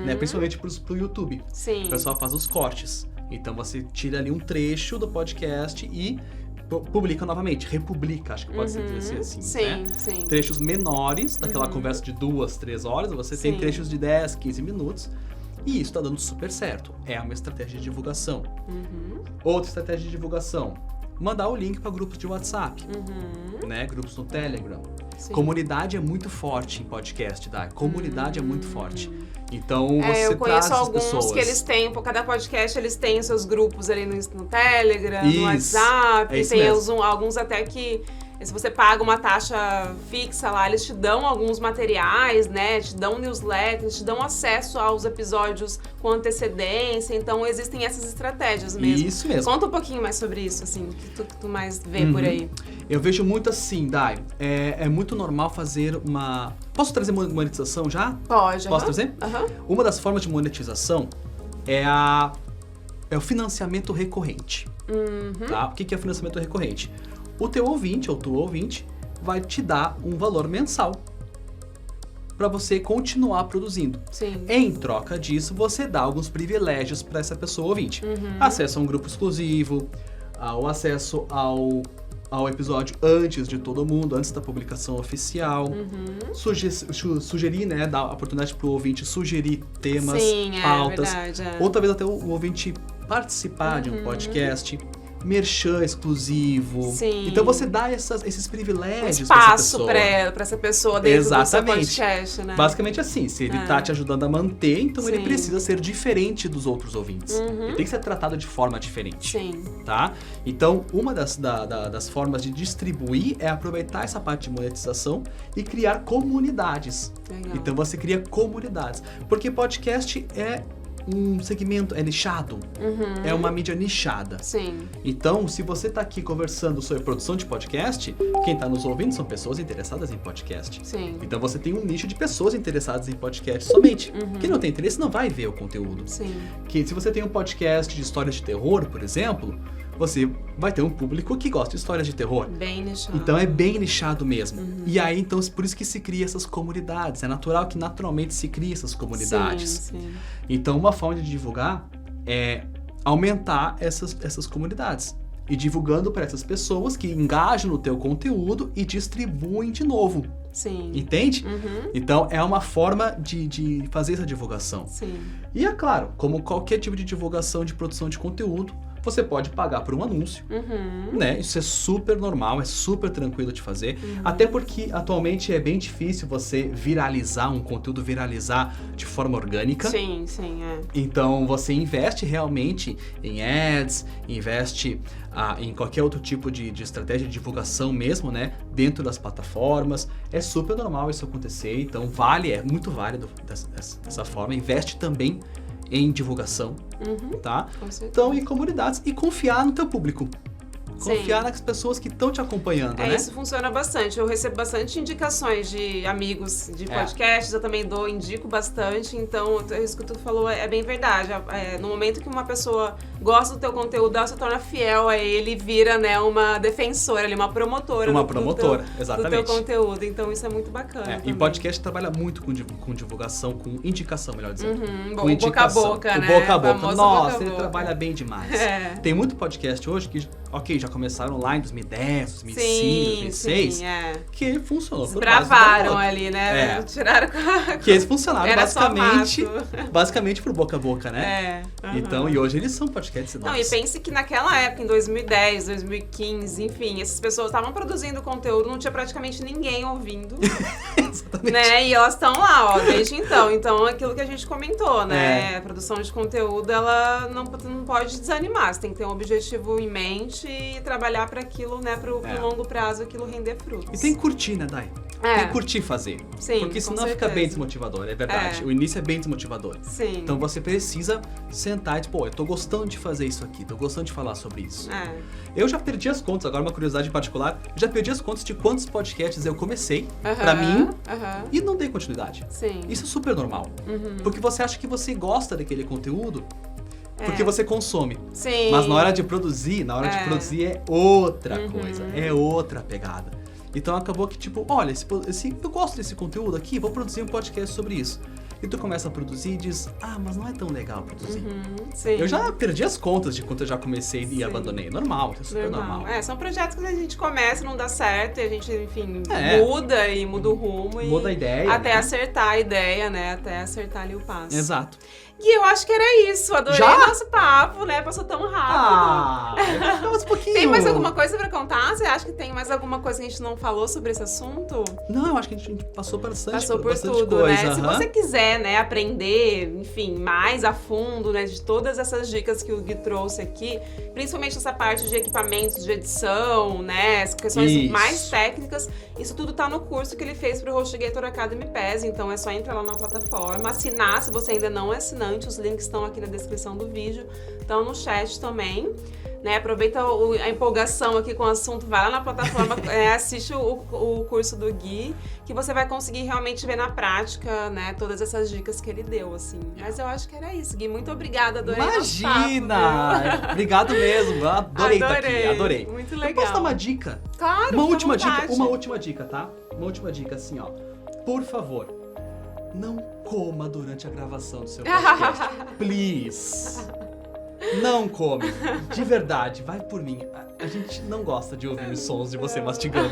né? Principalmente pro YouTube. Sim. O pessoal faz os cortes. Então você tira ali um trecho do podcast e publica novamente, republica, acho que pode ser assim, né? Sim. Trechos menores, daquela conversa de 2, 3 horas, você tem trechos de 10, 15 minutos. E isso tá dando super certo. É uma estratégia de divulgação. Outra estratégia de divulgação, mandar o link para grupos de WhatsApp, né? Grupos no Telegram. Sim. Comunidade é muito forte em podcast, tá? Comunidade é muito forte. Então, você eu conheço traz alguns pessoas. que eles têm, por cada podcast eles têm seus grupos ali no Telegram, no WhatsApp. Tem alguns até que, se você paga uma taxa fixa lá, eles te dão alguns materiais, né? Te dão newsletters, te dão acesso aos episódios com antecedência. Então, existem essas estratégias mesmo. Isso mesmo. Conta um pouquinho mais sobre isso, assim, que tu mais vê por aí. Eu vejo muito assim, Dai. É muito normal fazer uma... Posso trazer monetização já? Pode. Posso trazer? Uma das formas de monetização é o financiamento recorrente. Tá? O que é o financiamento recorrente? O teu ouvinte, ou tua ouvinte, vai te dar um valor mensal para você continuar produzindo. Sim. Em troca disso, você dá alguns privilégios para essa pessoa ouvinte. Acesso a um grupo exclusivo, o acesso ao episódio antes de todo mundo, antes da publicação oficial. Sugerir, né, dar a oportunidade pro ouvinte sugerir temas, pautas. Verdade, Ou talvez até o ouvinte participar de um podcast. Merchan exclusivo. Sim. Então você dá esses privilégios espaço pra essa pessoa dentro do seu Exatamente. podcast, né? Basicamente assim, se ele tá te ajudando a manter, então ele precisa ser diferente dos outros ouvintes. Ele tem que ser tratado de forma diferente. Sim. Tá? Então, uma das formas de distribuir é aproveitar essa parte de monetização e criar comunidades. Legal. Então você cria comunidades. Porque podcast é um segmento, é nichado, é uma mídia nichada. Sim. Então, se você tá aqui conversando sobre produção de podcast, quem tá nos ouvindo são pessoas interessadas em podcast. Sim. Então você tem um nicho de pessoas interessadas em podcast somente. Quem não tem interesse não vai ver o conteúdo. Sim. Que se você tem um podcast de histórias de terror, por exemplo, você vai ter um público que gosta de histórias de terror. Bem nichado. Então é bem nichado mesmo. E aí, então, por isso que se cria essas comunidades. É natural que naturalmente se crie essas comunidades. Sim. Então, uma forma de divulgar é aumentar essas comunidades. e divulgando para essas pessoas que engajam no teu conteúdo e distribuem de novo. Sim. Entende? Uhum. Então, é uma forma de fazer essa divulgação. Sim. E é claro, como qualquer tipo de divulgação de produção de conteúdo, você pode pagar por um anúncio, Uhum. né? Isso é super normal, é super tranquilo de fazer. Até porque, atualmente, é bem difícil você viralizar um conteúdo, viralizar de forma orgânica. Sim, sim, é. Então, você investe realmente em ads, investe em qualquer outro tipo de estratégia de divulgação mesmo, né? Dentro das plataformas. É super normal isso acontecer, então é muito válido dessa forma. Investe também em divulgação, tá? Com certeza. Então, em comunidades e confiar no teu público. Sim. Confiar nas pessoas que estão te acompanhando, né? Isso funciona bastante. Eu recebo bastante indicações de amigos de podcasts, eu também indico bastante, então isso que tu falou é bem verdade. No momento que uma pessoa gosta do teu conteúdo, ela se torna fiel a ele e vira, né, uma defensora, uma promotora. Uma do promotora, teu exatamente. conteúdo, então isso é muito bacana. E podcast trabalha muito com divulgação, com indicação, melhor dizendo. Bom, Com o indicação. boca a boca, né? O boca a boca. Famoso Nossa, boca a ele boca. trabalha bem demais. É. Tem muito podcast hoje que, já começaram lá em 2010, 2005, Sim, 2006, sim, é. que funcionou. por Bravaram base do ali, né? É. Tiraram que eles funcionaram Era só basicamente por boca a boca, né? Então, e hoje eles são podcasts Não, enormes. e pense que naquela época, em 2010, 2015, enfim, essas pessoas estavam produzindo conteúdo, não tinha praticamente ninguém ouvindo, Exatamente. né? E elas estão lá, ó, desde então. Então, aquilo que a gente comentou, né? É. A produção de conteúdo, ela não pode desanimar. Você tem que ter um objetivo em mente e trabalhar para aquilo, né? Pro longo prazo, aquilo render frutos. E tem que curtir, né, Dai? É. Tem que curtir fazer. Sim, Porque com senão fica certeza. bem desmotivador, é verdade. É. O início é bem desmotivador. Sim. Então você precisa sentar e dizer, pô, eu tô gostando de fazer isso aqui, tô gostando de falar sobre isso. É. Eu já perdi as contas, agora uma curiosidade particular, eu já perdi as contas de quantos podcasts eu comecei pra mim e não dei continuidade. Sim. Isso é super normal. Porque você acha que você gosta daquele conteúdo porque você consome. Sim. Mas na hora de produzir, é outra coisa, é outra pegada. Então acabou que tipo, olha, eu gosto desse conteúdo aqui, vou produzir um podcast sobre isso. E tu começa a produzir e diz, mas não é tão legal produzir. Sim. Eu já perdi as contas de quanto eu já comecei e abandonei. Normal, é super normal. São projetos que a gente começa, não dá certo, e a gente, enfim, muda o rumo. Muda a ideia. Até né? acertar a ideia, né? Até acertar ali o passo. Exato. E eu acho que era isso. Adorei Já? o nosso papo, né? Passou tão rápido. Mais um pouquinho. Tem mais alguma coisa pra contar? Você acha que tem mais alguma coisa que a gente não falou sobre esse assunto? Não, eu acho que a gente passou por bastante Passou por bastante tudo, coisa. né? Se você quiser, né, aprender, enfim, mais a fundo, né, de todas essas dicas que o Gui trouxe aqui, principalmente essa parte de equipamentos de edição, né, as questões Isso. mais técnicas, isso tudo tá no curso que ele fez pro HostGator Academy PES, então é só entrar lá na plataforma, assinar se você ainda não é assinante, os links estão aqui na descrição do vídeo, estão no chat também. Né, aproveita a empolgação aqui com o assunto, vai lá na plataforma, assiste o curso do Gui, que você vai conseguir realmente ver na prática, né, todas essas dicas que ele deu, assim. Mas eu acho que era isso, Gui. Muito obrigada, adorei nosso papo, Imagina! Obrigado mesmo, eu adorei estar aqui, adorei. Muito Eu legal. posso dar uma dica? Claro, Uma fica à última vontade. dica, uma última dica, tá? Uma última dica, assim, ó. Por favor, não coma durante a gravação do seu podcast. Please. Não come. De verdade, vai por mim. A gente não gosta de ouvir os sons de você mastigando.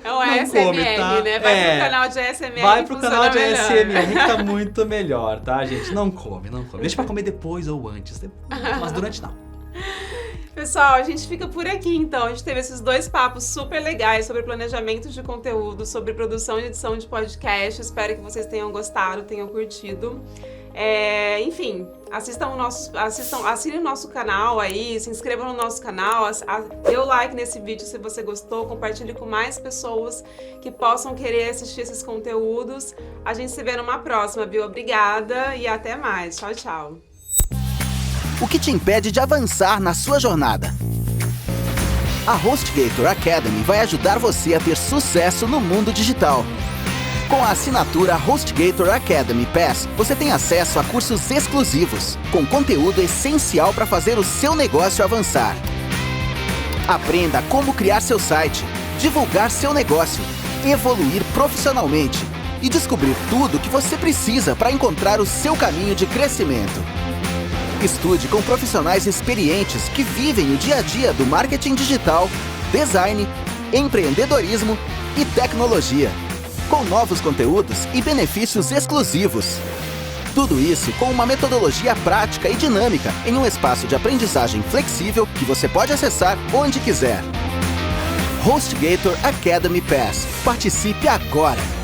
É o Não ASMR, come, tá? né? Vai pro canal de ASMR. Vai que pro funciona canal de melhor. ASMR que tá muito melhor, tá, gente? Não come. Deixa pra comer depois ou antes. Mas durante não. Pessoal, a gente fica por aqui então. A gente teve esses dois papos super legais sobre planejamento de conteúdo, sobre produção e edição de podcast. Espero que vocês tenham gostado, tenham curtido. Enfim, assinem o nosso canal aí, se inscrevam no nosso canal, dê o like nesse vídeo se você gostou, compartilhe com mais pessoas que possam querer assistir esses conteúdos. A gente se vê numa próxima, viu? Obrigada e até mais. Tchau, tchau. O que te impede de avançar na sua jornada? A HostGator Academy vai ajudar você a ter sucesso no mundo digital. Com a assinatura HostGator Academy PES, você tem acesso a cursos exclusivos, com conteúdo essencial para fazer o seu negócio avançar. Aprenda como criar seu site, divulgar seu negócio, evoluir profissionalmente e descobrir tudo o que você precisa para encontrar o seu caminho de crescimento. Estude com profissionais experientes que vivem o dia a dia do marketing digital, design, empreendedorismo e tecnologia, com novos conteúdos e benefícios exclusivos. Tudo isso com uma metodologia prática e dinâmica em um espaço de aprendizagem flexível que você pode acessar onde quiser. HostGator Academy Pass. Participe agora!